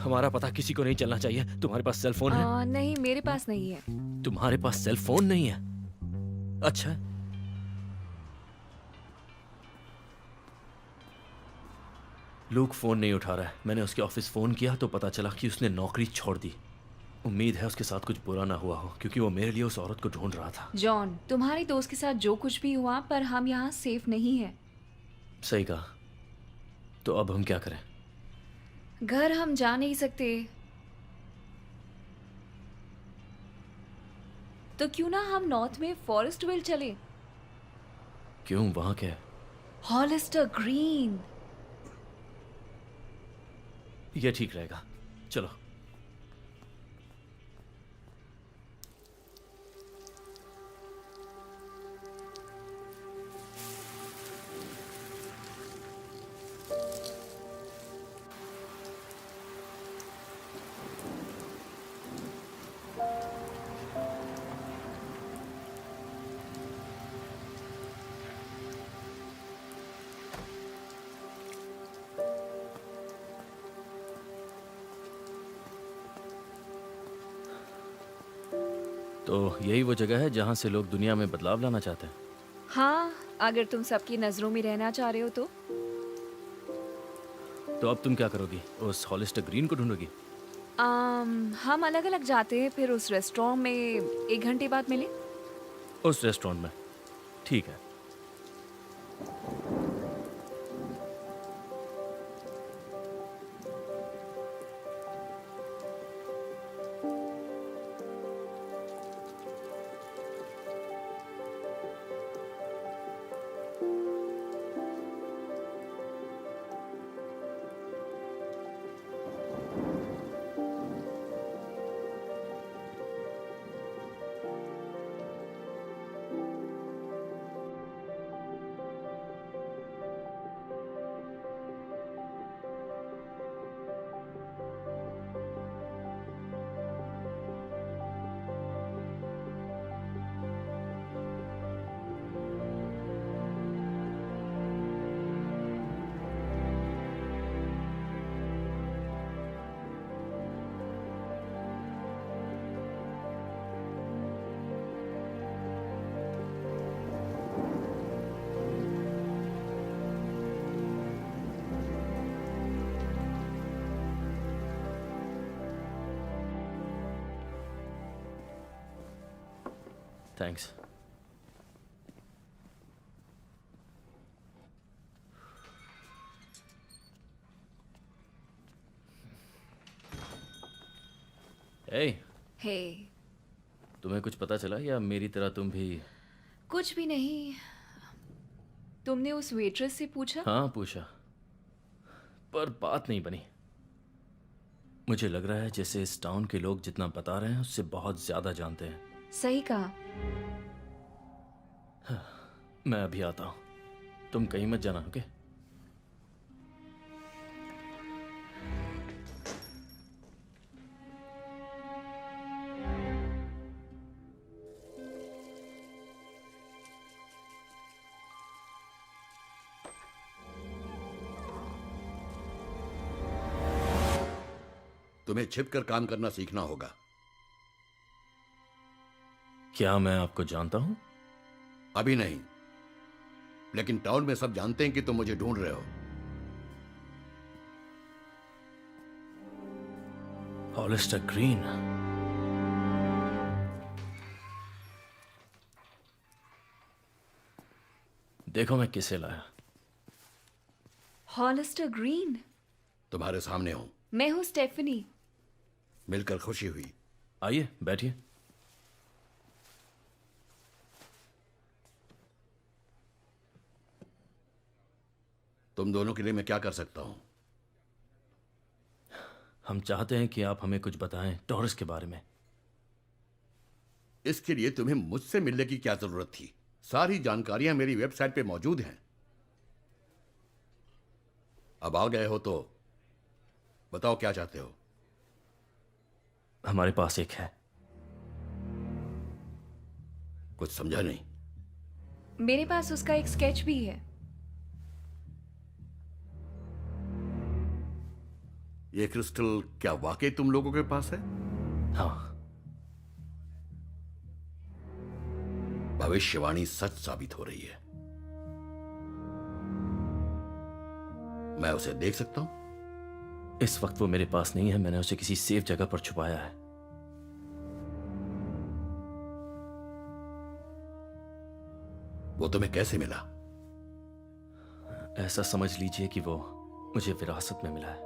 हमारा पता किसी को नहीं चलना चाहिए। तुम्हारे पास सेल फोन है? नहीं, मेरे पास नहीं है। तुम्हारे पास सेल फोन नहीं है? अच्छा। लूक फोन नहीं उठा रहा है। मैंने उसके ऑफिस फोन किया तो पता चला कि उसने नौकरी छोड़ दी। उम्मीद है उसके साथ कुछ बुरा ना हुआ हो, क्योंकि वो मेरे लिए उस औरत को ढूंढ रहा था। जॉन, तुम्हारे दोस्त के साथ जो कुछ भी हुआ, पर हम यहाँ सेफ नहीं है। सही कहा। तो अब हम क्या करें? घर हम जा नहीं सकते, तो क्यों ना हम नॉर्थ में फॉरेस्टविल चले? क्यों, वहां क्या है? Hollister green. ये ठीक रहेगा, चलो। तो यही वो जगह है जहां से लोग दुनिया में बदलाव लाना चाहते हैं। हाँ, अगर तुम सबकी नजरों में रहना चाह रहे हो तो। तो अब तुम क्या करोगी? उस हॉलिस्टर ग्रीन को ढूंढोगी? हम अलग अलग जाते हैं, फिर उस रेस्टोरेंट में 1 घंटे बाद मिले। उस रेस्टोरेंट में? ठीक है। थैंक्स। हे, तुम्हें कुछ पता चला या मेरी तरह तुम भी? कुछ भी नहीं। तुमने उस वेट्रेस से पूछा? हाँ, पूछा, पर बात नहीं बनी। मुझे लग रहा है जैसे इस टाउन के लोग जितना बता रहे हैं उससे बहुत ज्यादा जानते हैं। सही कहा। मैं अभी आता हूं, तुम कहीं मत जाना, ओके? तुम्हें छिपकर काम करना सीखना होगा। क्या मैं आपको जानता हूं? अभी नहीं, लेकिन टाउन में सब जानते हैं कि तुम मुझे ढूंढ रहे हो। Hollister green. देखो मैं किसे लाया। Hollister green. तुम्हारे सामने हूं। मैं हूं स्टेफनी। मिलकर खुशी हुई। आइए बैठिए। तुम दोनों के लिए मैं क्या कर सकता हूं? हम चाहते हैं कि आप हमें कुछ बताएं टॉरस के बारे में। इसके लिए तुम्हें मुझसे मिलने की क्या जरूरत थी? सारी जानकारियां मेरी वेबसाइट पे मौजूद हैं। अब आ गए हो तो बताओ क्या चाहते हो? हमारे पास एक है। कुछ समझा नहीं। मेरे पास उसका एक स्केच भी है। ये क्रिस्टल क्या वाकई तुम लोगों के पास है? हाँ। भविष्यवाणी सच साबित हो रही है। मैं उसे देख सकता हूं? इस वक्त वो मेरे पास नहीं है, मैंने उसे किसी सेफ जगह पर छुपाया है। वो तुम्हें कैसे मिला? ऐसा समझ लीजिए कि वो मुझे विरासत में मिला है।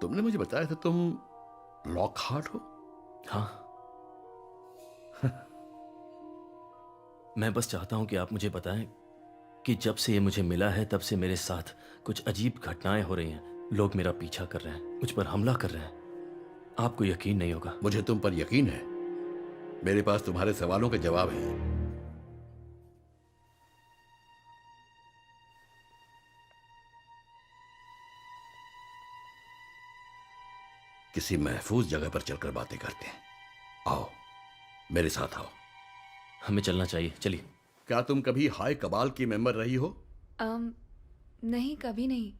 तुमने मुझे बताया था तुम लॉकहार्ट हो? हाँ। मैं बस चाहता हूं कि आप मुझे बताएं कि जब से ये मुझे मिला है तब से मेरे साथ कुछ अजीब घटनाएं हो रही हैं। लोग मेरा पीछा कर रहे हैं, मुझ पर हमला कर रहे हैं। आपको यकीन नहीं होगा। मुझे तुम पर यकीन है। मेरे पास तुम्हारे सवालों के जवाब हैं। किसी महफूज जगह पर चलकर बातें करते हैं। आओ, मेरे साथ आओ। हमें चलना चाहिए, चलिए। क्या तुम कभी हाई कबाल की मेंबर रही हो? नहीं, कभी नहीं।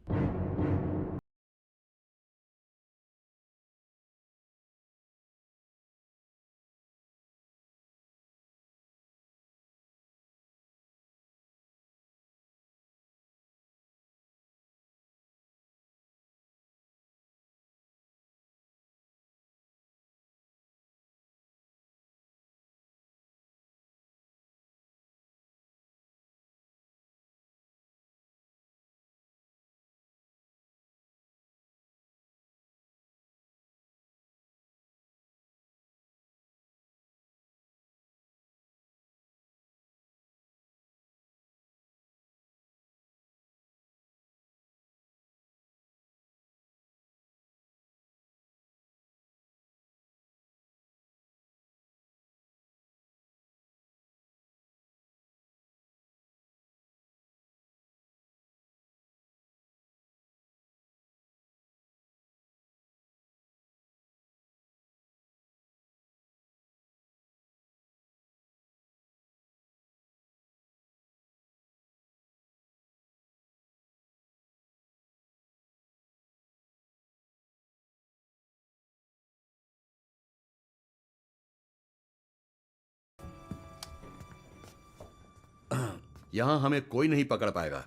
यहां हमें कोई नहीं पकड़ पाएगा।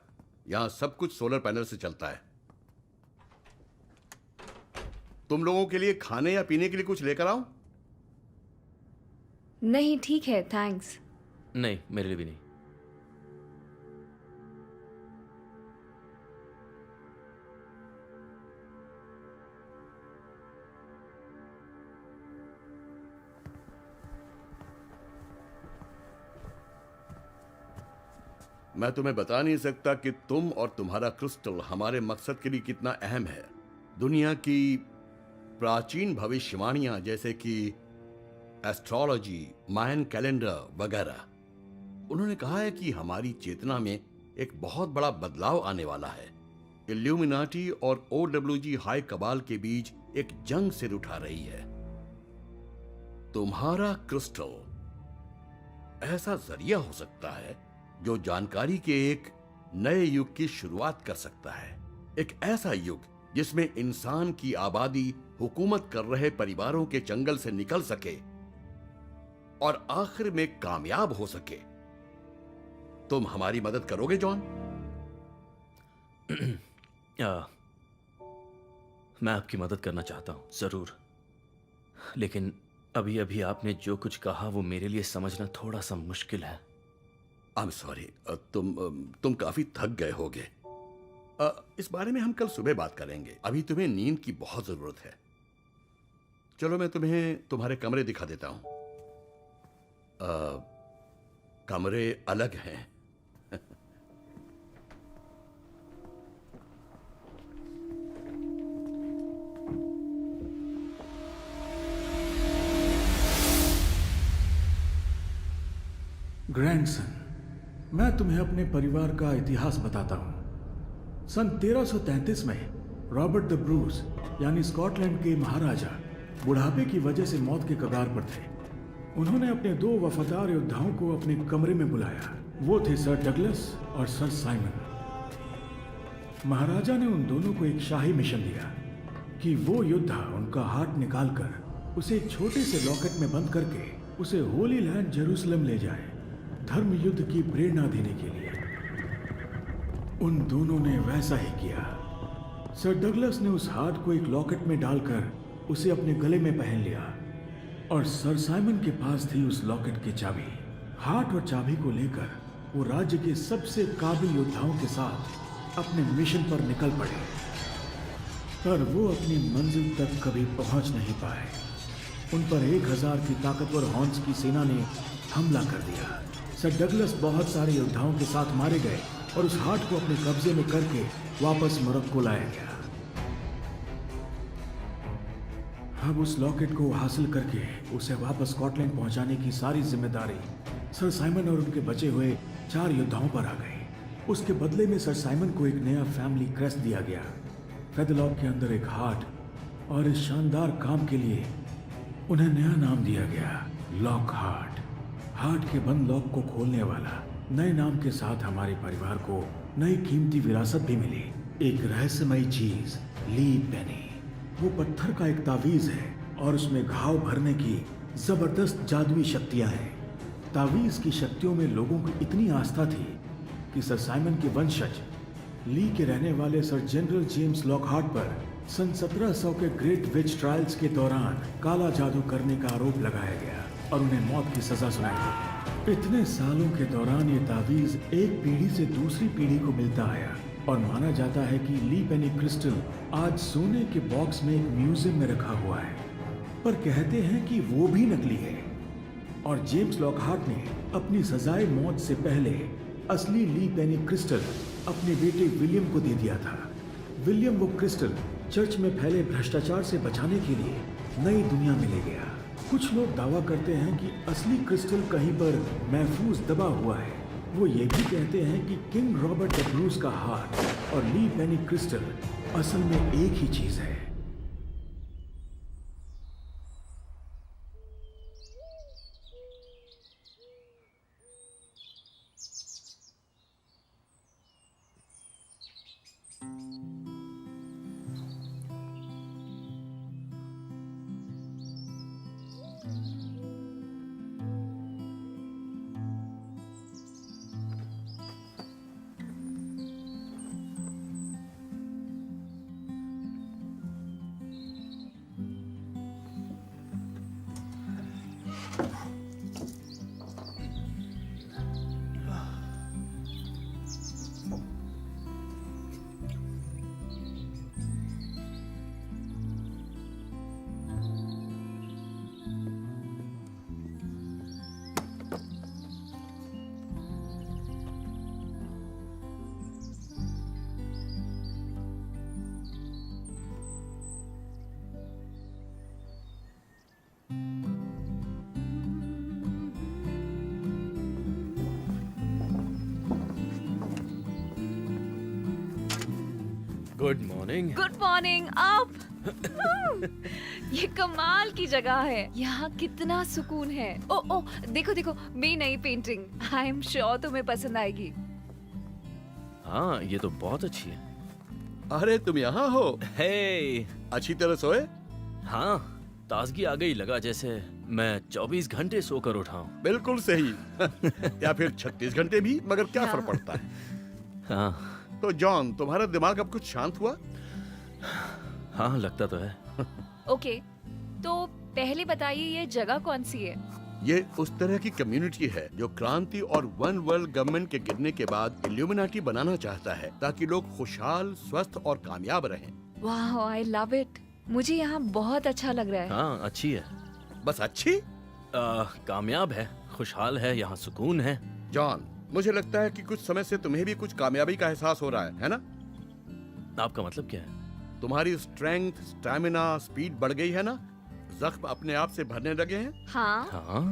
यहां सब कुछ सोलर पैनल से चलता है। तुम लोगों के लिए खाने या पीने के लिए कुछ लेकर आऊं? नहीं, ठीक है, थैंक्स। नहीं, मेरे लिए भी नहीं। मैं तुम्हें बता नहीं सकता कि तुम और तुम्हारा क्रिस्टल हमारे मकसद के लिए कितना अहम है। दुनिया की प्राचीन भविष्यवाणियां जैसे कि एस्ट्रोलॉजी, मायन कैलेंडर वगैरह, उन्होंने कहा है कि हमारी चेतना में एक बहुत बड़ा बदलाव आने वाला है। इल्यूमिनाटी और OWG हाई कबाल के बीच एक जंग सिर उठा रही है। तुम्हारा क्रिस्टल ऐसा जरिया हो सकता है जो जानकारी के एक नए युग की शुरुआत कर सकता है। एक ऐसा युग जिसमें इंसान की आबादी हुकूमत कर रहे परिवारों के चंगल से निकल सके और आखिर में कामयाब हो सके। तुम हमारी मदद करोगे जॉन? मैं आपकी मदद करना चाहता हूं, जरूर। लेकिन अभी अभी आपने जो कुछ कहा वो मेरे लिए समझना थोड़ा सा मुश्किल है। आई एम सॉरी, तुम काफी थक गए होगे। इस बारे में हम कल सुबह बात करेंगे। अभी तुम्हें नींद की बहुत जरूरत है। चलो मैं तुम्हें तुम्हारे कमरे दिखा देता हूं। कमरे अलग हैं। ग्रैंडसन, मैं तुम्हें अपने परिवार का इतिहास बताता हूं। सन 1333 में रॉबर्ट द ब्रूस यानी स्कॉटलैंड के महाराजा बुढ़ापे की वजह से मौत के कगार पर थे। उन्होंने अपने 2 वफादार योद्धाओं को अपने कमरे में बुलाया। वो थे सर डगलस और सर साइमन। महाराजा ने उन दोनों को एक शाही मिशन दिया कि वो योद्धा उनका हार्ट निकालकर उसे एक छोटे से लॉकेट में बंद करके उसे होली लैंड जेरूसलम ले जाए, धर्म युद्ध की प्रेरणा देने के लिए। उन दोनों ने वैसा ही किया। सर डगलस ने उस हार्ट को एक लॉकेट में डालकर उसे अपने गले में पहन लिया और सर साइमन के पास थी उस लॉकेट की चाबी। हार्ट और चाबी को लेकर वो राज्य के सबसे काबिल योद्धाओं के साथ अपने मिशन पर निकल पड़े, पर वो अपनी मंजिल तक कभी पहुंच नहीं पाए। उन पर 1000 की ताकतवर हॉर्न्स की सेना ने हमला कर दिया। सर डगलस बहुत सारे योद्धाओं के साथ मारे गए और उस हार्ट को अपने कब्जे में करके वापस मोरक्को लाया गया। अब उस लॉकेट को हासिल करके उसे वापस स्कॉटलैंड पहुंचाने की सारी जिम्मेदारी सर साइमन और उनके बचे हुए 4 योद्धाओं पर आ गई। उसके बदले में सर साइमन को एक नया फैमिली क्रेस्ट दिया गया, फेदलॉक के अंदर एक हार्ट, और इस शानदार काम के लिए उन्हें नया नाम दिया गया, लॉक हार्ट। हार्ट के बंद लॉक को खोलने वाला नए नाम के साथ हमारे परिवार को नई कीमती विरासत भी मिली, एक रहस्यमयी चीज, ली पेनी। वो पत्थर का एक तावीज है और उसमें घाव भरने की जबरदस्त जादुई शक्तियां हैं। तावीज की शक्तियों में लोगों की इतनी आस्था थी कि सर साइमन के वंशज ली के रहने वाले सर जनरल जेम्स लॉकहार्ट पर सन 1700 के ग्रेट विच ट्रायल्स के दौरान काला जादू करने का आरोप लगाया गया और उन्हें मौत की सजा सुनाई गई। इतने सालों के दौरान ये तावीज एक पीढ़ी से दूसरी पीढ़ी को मिलता आया और माना जाता है कि ली पेनी क्रिस्टल आज सोने के बॉक्स में एक म्यूजियम में रखा हुआ है, पर कहते हैं कि वो भी नकली है और जेम्स लॉकहार्ट ने अपनी सजाए मौत से पहले असली ली पेनी क्रिस्टल अपने बेटे विलियम को दे दिया था। विलियम वो क्रिस्टल चर्च में फैले भ्रष्टाचार से बचाने के लिए नई दुनिया में ले गया। कुछ लोग दावा करते हैं कि असली क्रिस्टल कहीं पर महफूज दबा हुआ है। वो ये भी कहते हैं कि किंग रॉबर्ट द ब्रूस का हार्ट और ली पेनी क्रिस्टल असल में एक ही चीज है। Good morning. Good morning. आप ये कमाल की जगह है, यहाँ कितना सुकून है। ओ देखो देखो मेरी नई पेंटिंग, आई एम श्योर तुम्हें पसंद आएगी। हाँ ये तो बहुत अच्छी है। अरे तुम यहाँ हो? हे, अच्छी तरह सोए? हाँ ताजगी आ गई, लगा जैसे मैं 24 घंटे सोकर उठा हूँ। बिल्कुल सही। या फिर 36 घंटे भी, मगर क्या फर्क पड़ता है। हाँ तो जॉन, तुम्हारा दिमाग अब कुछ शांत हुआ? हाँ लगता तो है। ओके, तो पहले बताइए ये जगह कौन सी है? ये उस तरह की कम्युनिटी है जो क्रांति और वन वर्ल्ड गवर्नमेंट के गिरने के बाद इल्यूमिनाटी बनाना चाहता है ताकि लोग खुशहाल, स्वस्थ और कामयाब रहें। वाह, आई लव इट। मुझे यहाँ बहुत अच्छा लग रहा है। हाँ अच्छी है। बस अच्छी? कामयाब है, खुशहाल है, यहाँ सुकून है। जॉन, मुझे लगता है कि कुछ समय से तुम्हें भी कुछ कामयाबी का एहसास हो रहा है ना? आपका मतलब क्या है? तुम्हारी स्ट्रेंथ, स्टैमिना, स्पीड बढ़ गई है ना? जख्म अपने आप से भरने लगे हैं? हाँ। हाँ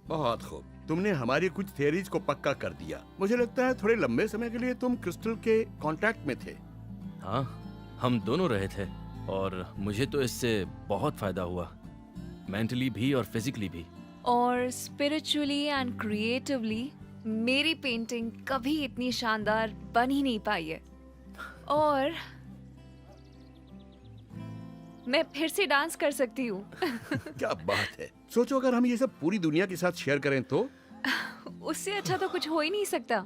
बहुत खूब। तुमने हमारी कुछ थियरीज को पक्का कर दिया। मुझे लगता है थोड़े लंबे समय के लिए तुम क्रिस्टल के कांटेक्ट में थे। हाँ हम दोनों रहे थे और मुझे तो इससे बहुत फायदा हुआ, मेंटली भी और फिजिकली भी। और स्पिरिचुअली एंड क्रिएटिवली मेरी पेंटिंग कभी इतनी शानदार बन ही नहीं पाई है। और मैं फिर से डांस कर सकती हूँ। क्या बात है। सोचो अगर हम ये सब पूरी दुनिया के साथ शेयर करें तो। उससे अच्छा तो कुछ हो ही नहीं सकता।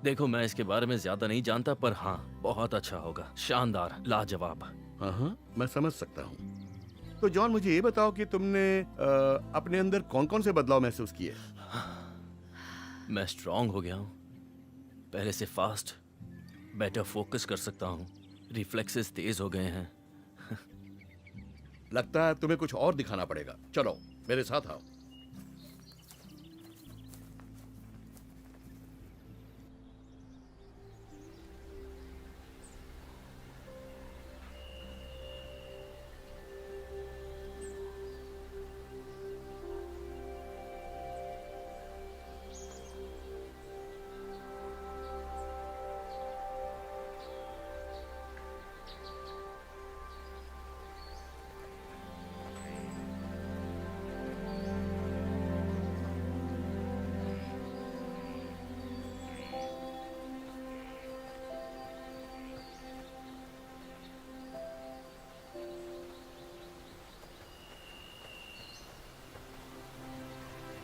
देखो, मैं इसके बारे में ज्यादा नहीं जानता, पर हाँ, बहुत अच्छा होगा, शानदार, लाजवाब। हाँ, मैं समझ सकता हूँ। तो जॉन, मुझे ये बताओ कि तुमने अपने अंदर कौन कौन से बदलाव महसूस किए? मैं स्ट्रांग हो गया हूँ, पहले से फास्ट, बेटर फोकस कर सकता हूँ, रिफ्लेक्सेस तेज हो गए हैं। लगता है तुम्हें कुछ और दिखाना पड़ेगा। चलो मेरे साथ आओ।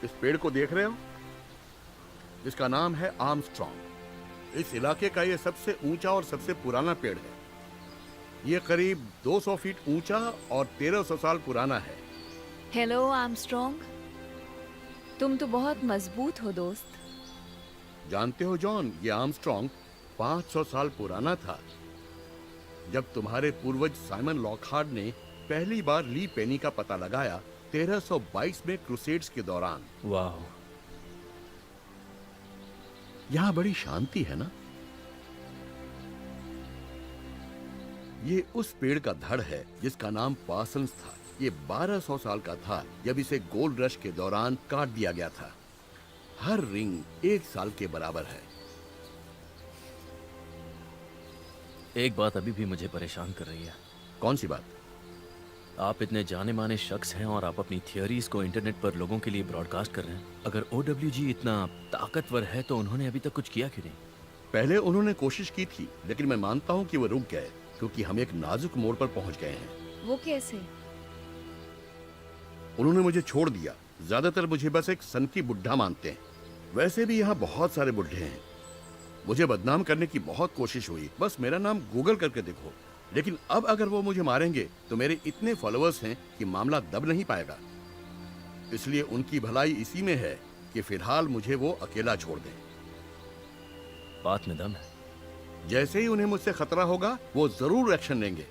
इस पेड़ को देख रहे हो? इसका नाम है आर्मस्ट्रॉन्ग। इस इलाके का ये सबसे ऊंचा और सबसे पुराना पेड़ है। ये करीब 200 फीट ऊंचा और 1300 साल पुराना है। हेलो आर्मस्ट्रॉन्ग, तुम तो बहुत मजबूत हो दोस्त। जानते हो जॉन, ये आर्मस्ट्रॉन्ग 500 साल पुराना था, जब तुम्हारे पूर्वज साइमन लॉकहार्ट ने पहली बार ली पेनी का पता लगाया 1322 में क्रूसेड्स के दौरान। वाह, यहां बड़ी शांति है ना? ये उस पेड़ का धड़ है जिसका नाम पार्सन्स था। ये 1200 साल का था जब इसे गोल्ड रश के दौरान काट दिया गया था। हर रिंग 1 साल के बराबर है। एक बात अभी भी मुझे परेशान कर रही है। कौन सी बात? आप इतने जाने माने शख्स हैं और आप अपनी थियोरीज को इंटरनेट पर लोगों के लिए ब्रॉडकास्ट कर रहे हैं। अगर OWG इतना ताकतवर है तो उन्होंने अभी तक कुछ किया क्यों नहीं? पहले उन्होंने कोशिश की थी, लेकिन मैं मानता हूं कि वो रुक गए क्योंकि हम एक नाजुक मोड़ पर पहुंच गए हैं। वो कैसे? उन्होंने मुझे छोड़ दिया। ज्यादातर मुझे बस एक सनकी बुढ़ा मानते हैं। वैसे भी यहाँ बहुत सारे बुढ़े हैं। मुझे बदनाम करने की बहुत कोशिश हुई, बस मेरा नाम गूगल करके देखो। लेकिन अब अगर वो मुझे मारेंगे तो मेरे इतने फॉलोअर्स हैं कि मामला दब नहीं पाएगा। इसलिए उनकी भलाई इसी में है कि फिलहाल मुझे वो अकेला छोड़ दें। बात में दम है। जैसे ही उन्हें मुझसे खतरा होगा वो जरूर एक्शन लेंगे।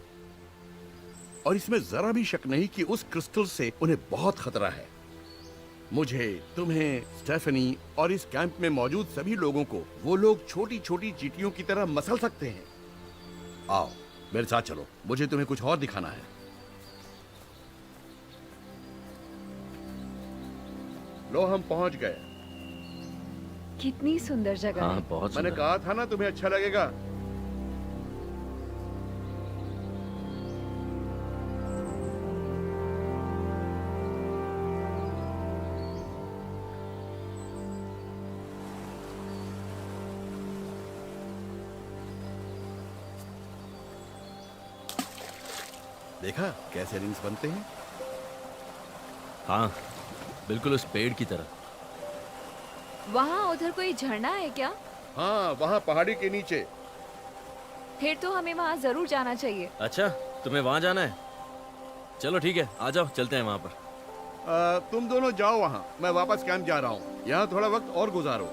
और इसमें जरा भी शक नहीं कि उस क्रिस्टल से उन्हें बहुत खतरा है। मुझे, तुम्हें, स्टेफनी और इस कैंप में मौजूद सभी लोगों को वो लोग छोटी छोटी चींटियों की तरह मसल सकते हैं। आओ मेरे साथ चलो, मुझे तुम्हें कुछ और दिखाना है। लो, हम पहुंच गए। कितनी सुंदर जगह हाँ, है। बहुत मैंने सुंदर। कहा था ना तुम्हें अच्छा लगेगा। देखा कैसे रिंग्स बनते हैं? हाँ, बिल्कुल उस पेड़ की तरह। वहाँ उधर कोई झरना है क्या? हाँ, वहाँ पहाड़ी के नीचे। फिर तो हमें वहाँ जरूर जाना चाहिए। अच्छा, तुम्हें वहां जाना है? चलो ठीक है, आ जाओ, चलते हैं वहां पर। तुम दोनों जाओ वहाँ, मैं वापस कैंप जा रहा हूँ। यहाँ थोड़ा वक्त और गुजारो।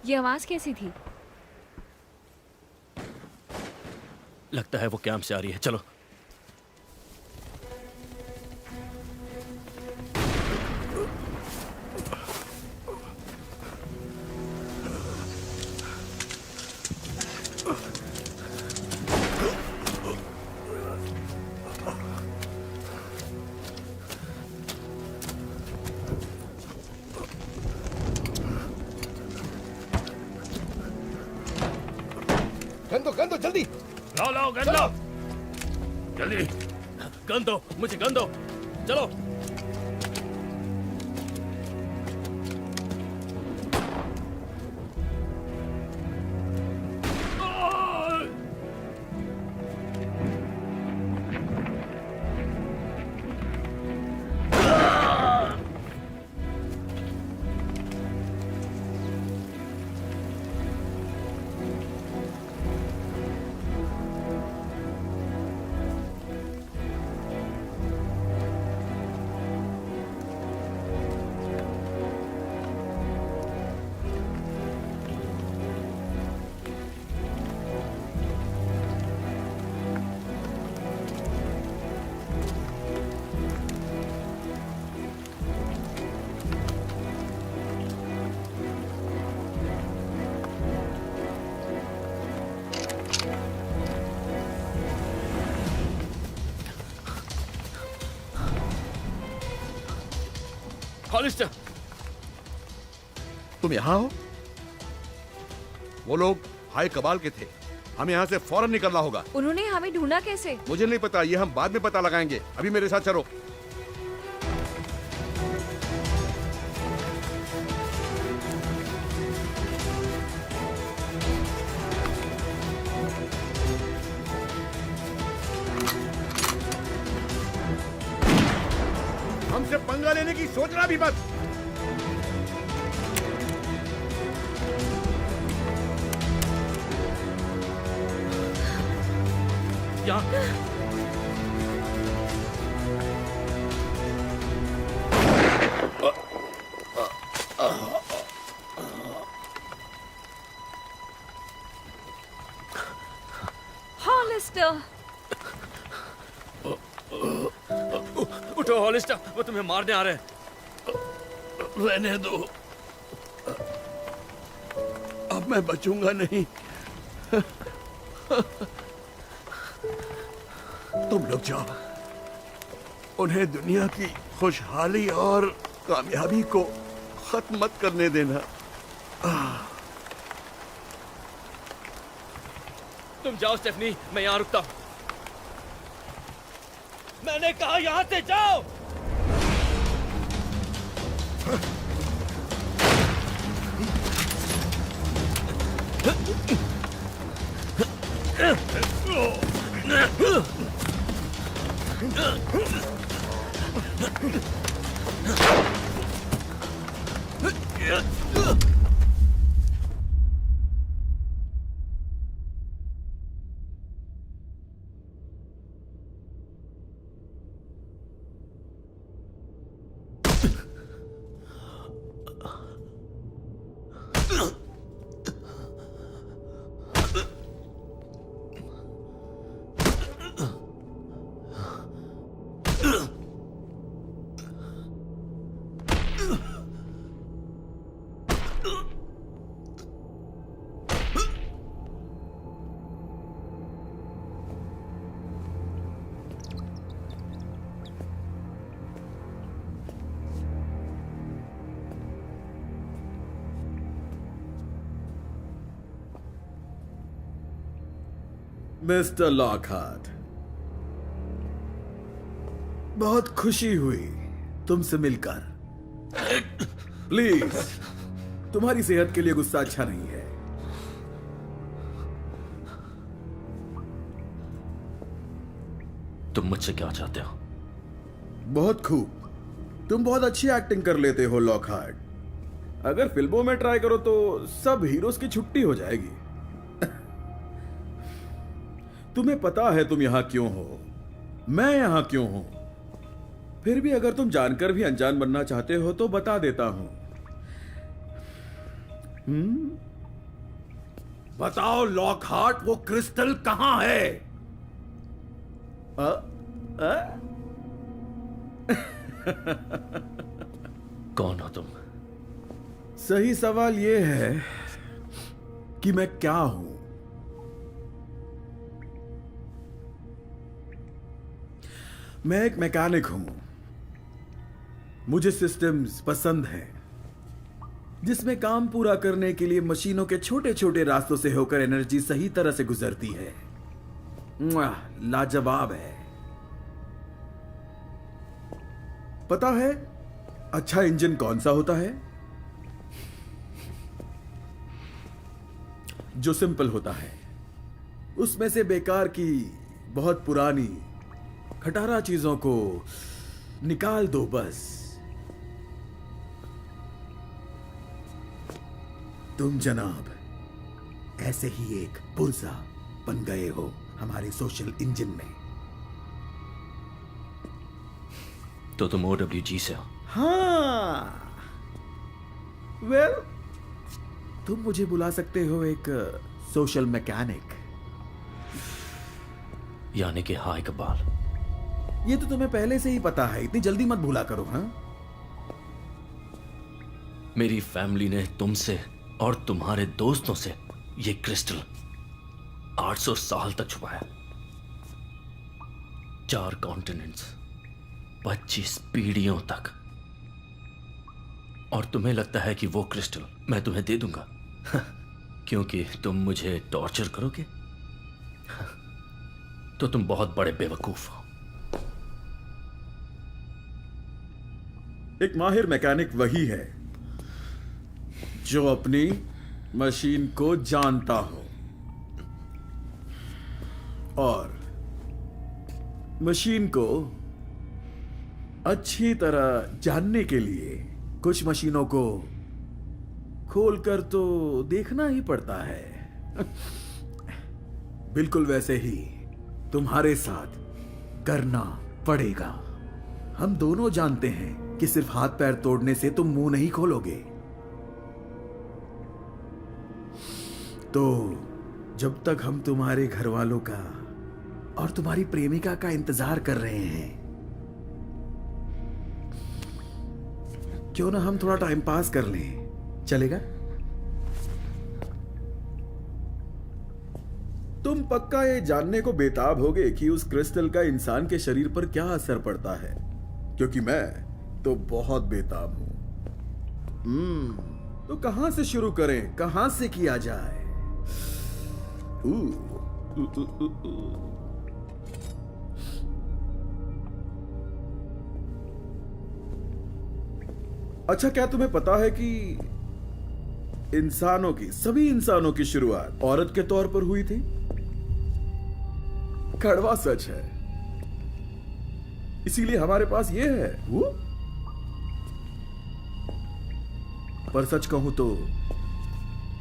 ये आवाज कैसी थी? लगता है वो कैंप से आ रही है, चलो। गन दो जल्दी। लाओ लाओ गन लाओ, जल्दी गन दो, मुझे गन दो, चलो। हॉलिस्टर, तुम यहाँ हो? वो लोग हाई कबाल के थे, हमें यहाँ से फौरन निकलना होगा। उन्होंने हमें ढूंढा कैसे? मुझे नहीं पता, ये हम बाद में पता लगाएंगे। अभी मेरे साथ चलो। हमसे पंगा लेने की सोचना भी मत। हॉलिस्टर, उठो हॉलिस्टर, वो तुम्हें मारने आ रहे हैं। रहने दो, अब मैं बचूंगा नहीं। तुम लोग जाओ, उन्हें दुनिया की खुशहाली और कामयाबी को खत्म मत करने देना। तुम जाओ स्टेफनी, मैं यहाँ रुकता हूँ। मैंने कहा यहाँ से जाओ। मिस्टर लॉकहार्ट, बहुत खुशी हुई तुमसे मिलकर। प्लीज, तुम्हारी सेहत के लिए गुस्सा अच्छा नहीं है। तुम मुझसे क्या चाहते हो? बहुत खूब, तुम बहुत अच्छी एक्टिंग कर लेते हो लॉकहार्ट। अगर फिल्मों में ट्राई करो तो सब हीरोज की छुट्टी हो जाएगी। तुम्हें पता है तुम यहां क्यों हो, मैं यहां क्यों हूं। फिर भी अगर तुम जानकर भी अनजान बनना चाहते हो तो बता देता हूं। बताओ लॉकहार्ट, वो क्रिस्टल कहां है? कौन हो तुम? सही सवाल यह है कि मैं क्या हूं। मैं एक मैकेनिक हूं। मुझे सिस्टम्स पसंद हैं जिसमें काम पूरा करने के लिए मशीनों के छोटे छोटे रास्तों से होकर एनर्जी सही तरह से गुजरती है। लाजवाब है। पता है अच्छा इंजन कौन सा होता है? जो सिंपल होता है। उसमें से बेकार की बहुत पुरानी खटारा चीजों को निकाल दो बस। तुम जनाब ऐसे ही एक पुर्जा बन गए हो हमारे सोशल इंजन में। तो तुम OWG से हो? हाँ, वेल तुम मुझे बुला सकते हो एक सोशल मैकेनिक। यानी कि हाँ इकबाल। ये तो तुम्हें पहले से ही पता है, इतनी जल्दी मत भूला करो। हाँ, मेरी फैमिली ने तुमसे और तुम्हारे दोस्तों से ये क्रिस्टल 800 साल तक छुपाया। 4 कॉन्टिनेंट्स, 25 पीढ़ियों तक। और तुम्हें लगता है कि वो क्रिस्टल मैं तुम्हें दे दूंगा क्योंकि तुम मुझे टॉर्चर करोगे? तो तुम बहुत बड़े बेवकूफ हो। एक माहिर मैकेनिक वही है जो अपनी मशीन को जानता हो और मशीन को अच्छी तरह जानने के लिए कुछ मशीनों को खोलकर तो देखना ही पड़ता है। बिल्कुल वैसे ही तुम्हारे साथ करना पड़ेगा। हम दोनों जानते हैं कि सिर्फ हाथ पैर तोड़ने से तुम मुंह नहीं खोलोगे। तो जब तक हम तुम्हारे घर वालों का और तुम्हारी प्रेमिका का इंतजार कर रहे हैं, क्यों ना हम थोड़ा टाइम पास कर लें? चलेगा? तुम पक्का ये जानने को बेताब होगे कि उस क्रिस्टल का इंसान के शरीर पर क्या असर पड़ता है, क्योंकि मैं तो बहुत बेताब हूं। तो कहां से शुरू करें, कहां से किया जाए? अच्छा, क्या तुम्हें पता है कि इंसानों की, सभी इंसानों की शुरुआत औरत के तौर पर हुई थी? कड़वा सच है, इसीलिए हमारे पास ये है। पर सच कहूं तो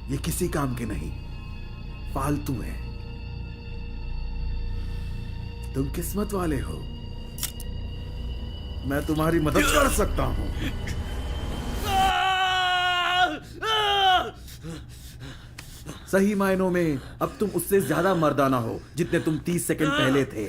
ये किसी काम के नहीं, फालतू है। तुम किस्मत वाले हो, मैं तुम्हारी मदद कर सकता हूं। सही मायनों में अब तुम उससे ज्यादा मर्दाना हो जितने तुम 30 सेकंड पहले थे।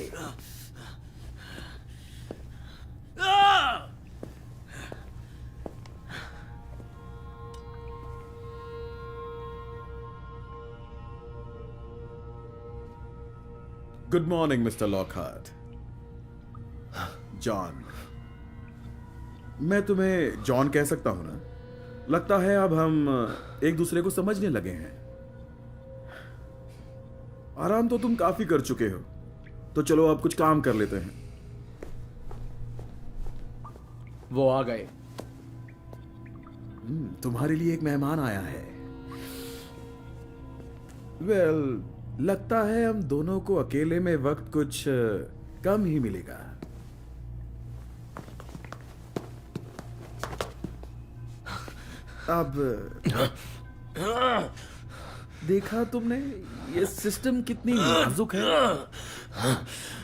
Good morning mister Lockhart. John, मैं तुम्हें जॉन कह सकता हूं ना? लगता है अब हम एक दूसरे को समझने लगे हैं। आराम तो तुम काफी कर चुके हो, तो चलो अब कुछ काम कर लेते हैं। वो आ गए। तुम्हारे लिए एक मेहमान आया है। वेल, लगता है हम दोनों को अकेले में वक्त कुछ कम ही मिलेगा। अब देखा तुमने ये सिस्टम कितनी नाजुक है।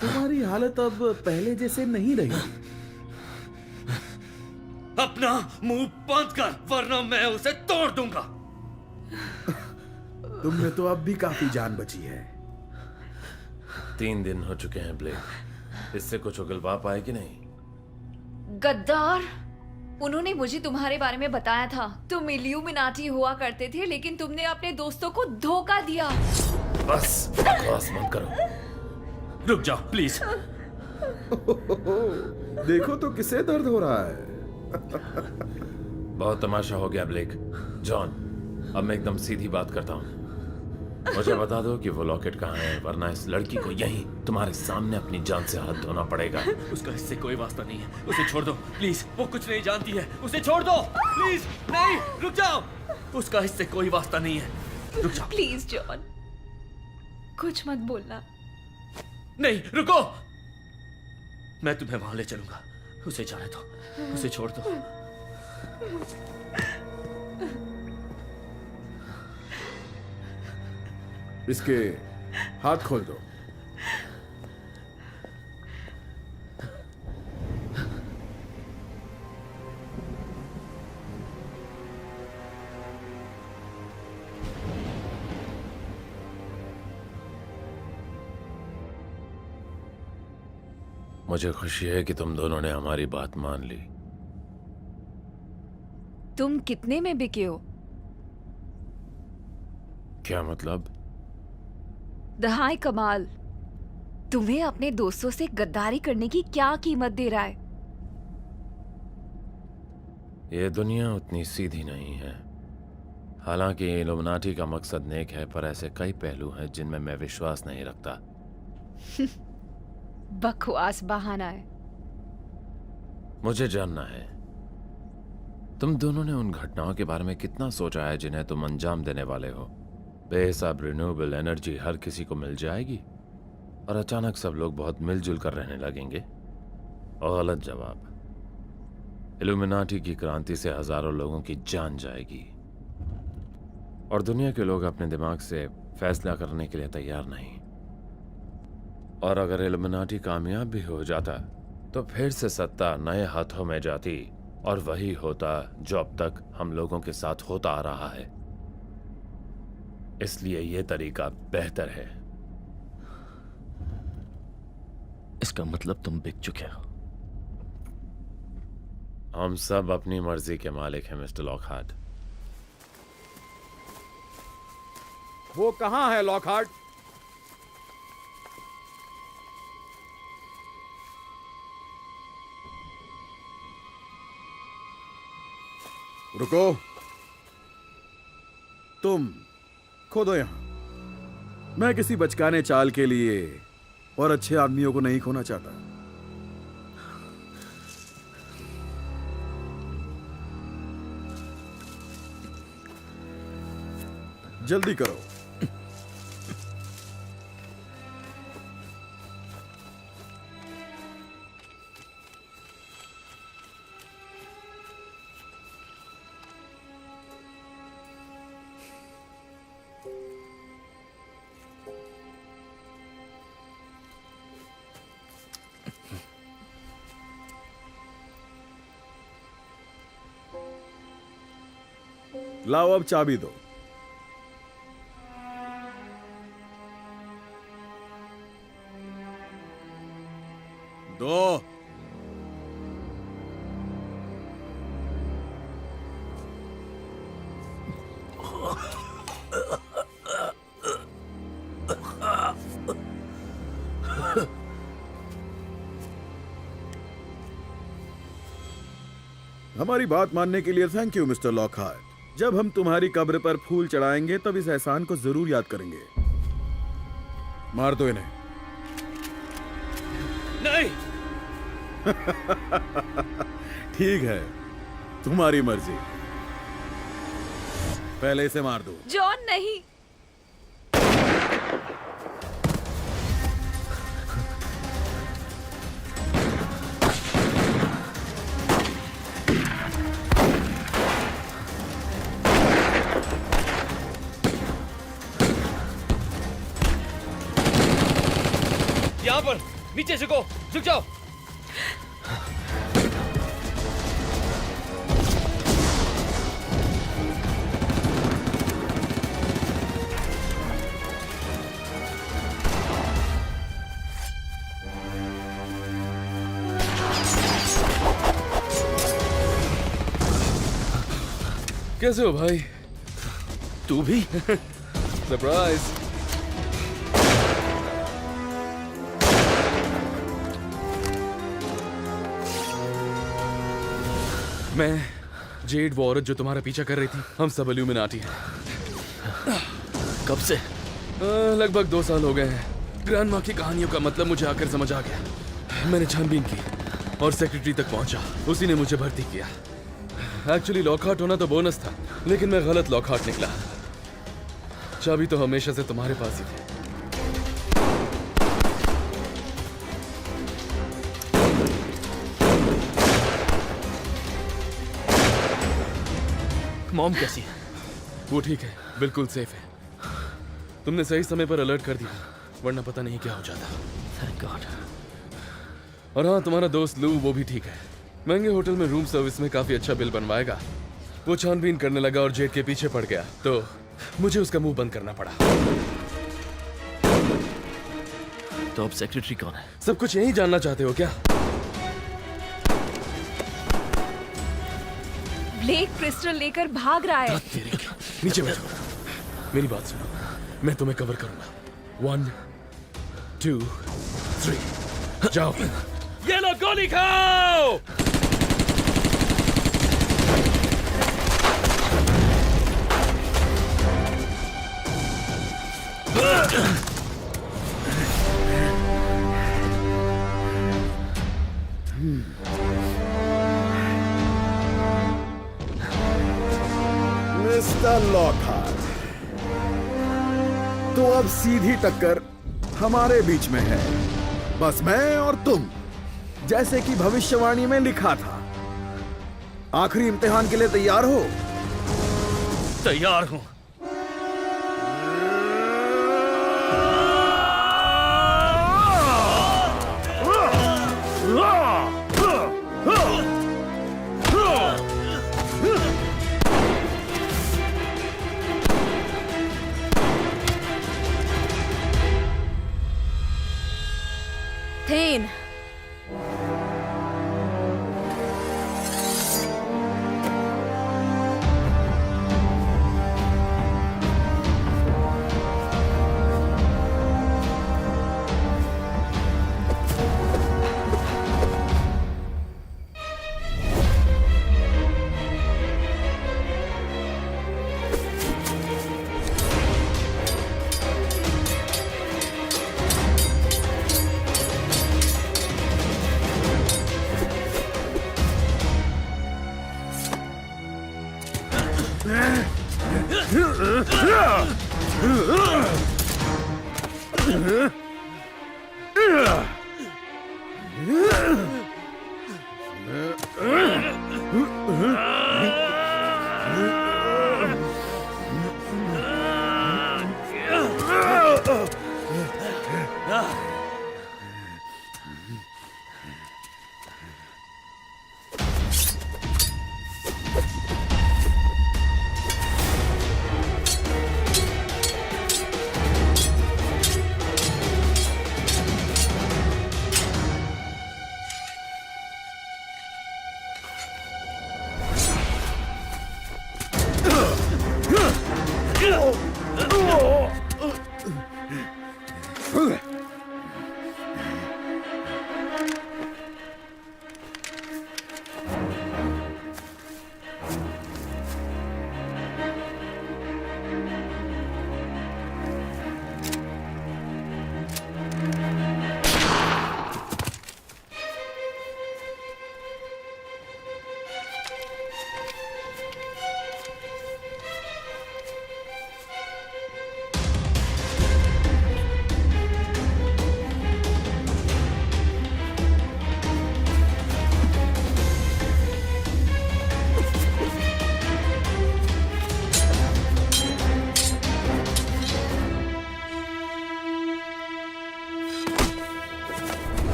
तुम्हारी हालत अब पहले जैसे नहीं रही। अपना मुंह बंद कर, वरना मैं उसे तोड़ दूंगा। तुम में तो अब भी काफी जान बची है। 3 दिन हो चुके हैं ब्लेक, इससे कुछ उगलवा पाए कि नहीं? गद्दार, उन्होंने मुझे तुम्हारे बारे में बताया था। तुम इल्यूमिनाटी हुआ करते थे, लेकिन तुमने अपने दोस्तों को धोखा दिया। बस बकवास मत करो, रुक जाओ प्लीज। देखो तो किसे दर्द हो रहा है। बहुत तमाशा हो गया ब्लेक। जॉन, अब मैं एकदम सीधी बात करता हूँ। मुझे बता दो कि वो लॉकेट कहाँ है, वरना इस लड़की को यहीं तुम्हारे सामने अपनी जान से हाथ धोना पड़ेगा। उसका इससे कोई वास्ता नहीं है, उसे छोड़ दो प्लीज। वो कुछ नहीं जानती है, उसे छोड़ दो प्लीज। नहीं, रुक जाओ, उसका इससे कोई वास्ता नहीं है, रुक जाओ प्लीज जॉन, कुछ मत बोलना। नहीं, रुको, मैं तुम्हें वहां ले चलूंगा। उसे जाने दो, उसे छोड़ दो। इसके हाथ खोल दो। मुझे खुशी है कि तुम दोनों ने हमारी बात मान ली। तुम कितने में बिके हो? क्या मतलब? दहाई कमाल, तुम्हें अपने दोस्तों से गद्दारी करने की क्या कीमत दे रहा है? ये दुनिया उतनी सीधी नहीं है। हालांकि इल्यूमिनाटी का मकसद नेक है, पर ऐसे कई पहलू हैं जिनमें मैं विश्वास नहीं रखता। बकवास बहाना है। मुझे जानना है, तुम दोनों ने उन घटनाओं के बारे में कितना सोचा है जिन्हें तुम अंजाम देने वाले हो? बेहिसाब रिन्यूएबल एनर्जी हर किसी को मिल जाएगी और अचानक सब लोग बहुत मिलजुल कर रहने लगेंगे? गलत जवाब। इल्यूमिनाटी की क्रांति से हजारों लोगों की जान जाएगी और दुनिया के लोग अपने दिमाग से फैसला करने के लिए तैयार नहीं। और अगर इल्यूमिनाटी कामयाब भी हो जाता तो फिर से सत्ता नए हाथों में जाती और वही होता जो अब तक हम लोगों के साथ होता आ रहा है। इसलिए यह तरीका बेहतर है। इसका मतलब तुम बिक चुके हो? हम सब अपनी मर्जी के मालिक हैं मिस्टर लॉकहार्ट। वो कहां है लॉकहार्ट? रुको, तुम खोदो यहां। मैं किसी बचकाने चाल के लिए और अच्छे आदमियों को नहीं खोना चाहता। जल्दी करो। लाओ अब चाबी दो। दो। हमारी बात मानने के लिए थैंक यू मिस्टर लॉकहार्ट। जब हम तुम्हारी कब्र पर फूल चढ़ाएंगे तब इस एहसान को जरूर याद करेंगे। मार दो इन्हें। नहीं। ठीक है, तुम्हारी मर्जी। पहले इसे मार दो। जॉन नहीं। यहाँ पर नीचे झुको, झुक जाओ। कैसे हो भाई? तू भी? सरप्राइज। मैं जेड, वो औरत जो तुम्हारा पीछा कर रही थी, हम सब इल्यूमिनाटी हैं। कब से? लगभग 2 साल हो गए हैं। ग्रैंडमा की कहानियों का मतलब मुझे आकर समझ आ गया। मैंने छानबीन की और सेक्रेटरी तक पहुंचा। उसी ने मुझे भर्ती किया। एक्चुअली लॉकहार्ट होना तो बोनस था, लेकिन मैं गलत लॉकहार्ट निकला। चाबी तो हमेशा से तुम्हारे पास ही थी। मॉम कैसी है? वो ठीक है, बिल्कुल सेफ है। तुमने सही समय पर अलर्ट कर दिया, वरना पता नहीं क्या हो जाता। Thank God. और हाँ, तुम्हारा दोस्त लू, वो भी ठीक है। महंगे होटल में रूम सर्विस में काफी अच्छा बिल बनवाएगा। वो छानबीन करने लगा और जेड के पीछे पड़ गया, तो मुझे उसका मुंह बंद करना पड़ा। तो अब सेक्रेटरी कौन है? सब कुछ यही जानना चाहते हो क्या? ब्लेक क्रिस्टल लेकर भाग रहा है। नीचे बैठो, मेरी बात सुनो। मैं तुम्हें कवर करूंगा। 1 2 3 जाओ। ये लो गोली खाओ। मिस्टर लॉकहार्ट, तो अब सीधी टक्कर हमारे बीच में है। बस मैं और तुम, जैसे कि भविष्यवाणी में लिखा था। आखिरी इम्तिहान के लिए तैयार हो? तैयार हूं। थेन,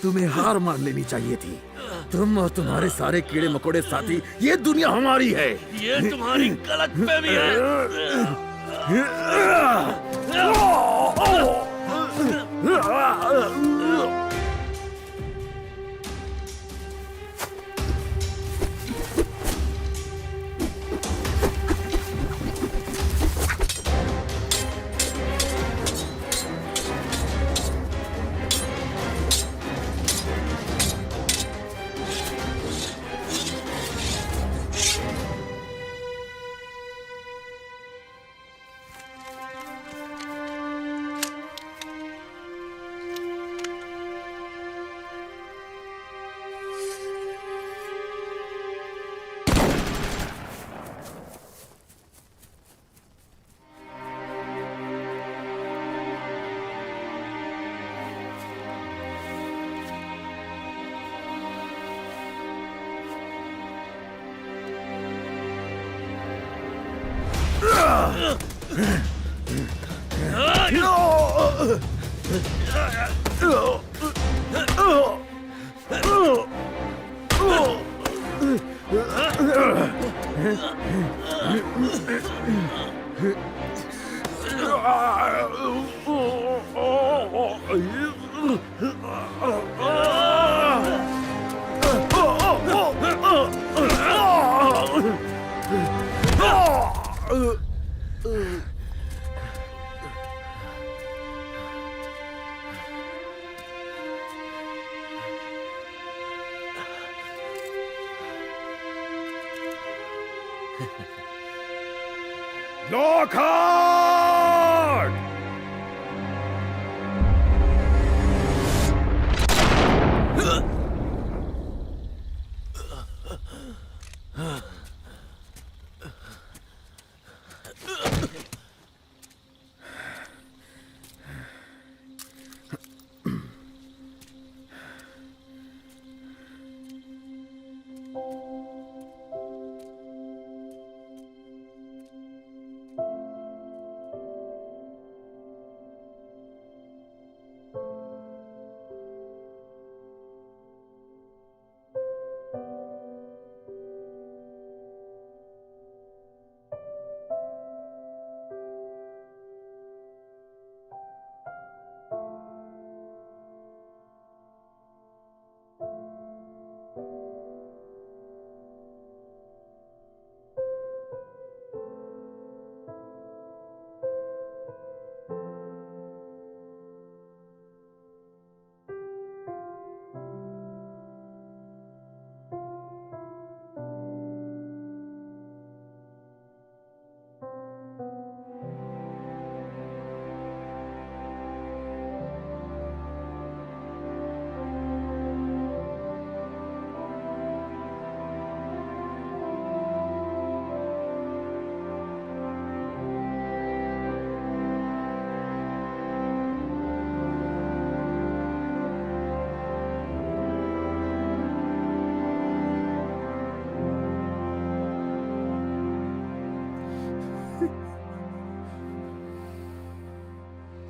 तुम्हें हार मान लेनी चाहिए थी। तुम और तुम्हारे सारे कीड़े मकोड़े साथी, ये दुनिया हमारी है। ये तुम्हारी गलतफहमी है। लॉकहार्ट!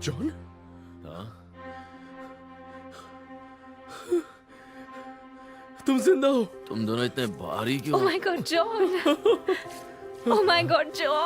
जॉन? तुम जिंदा हो? तुम दोनों इतने भारी क्यों? Oh my God, John! Oh my God, John!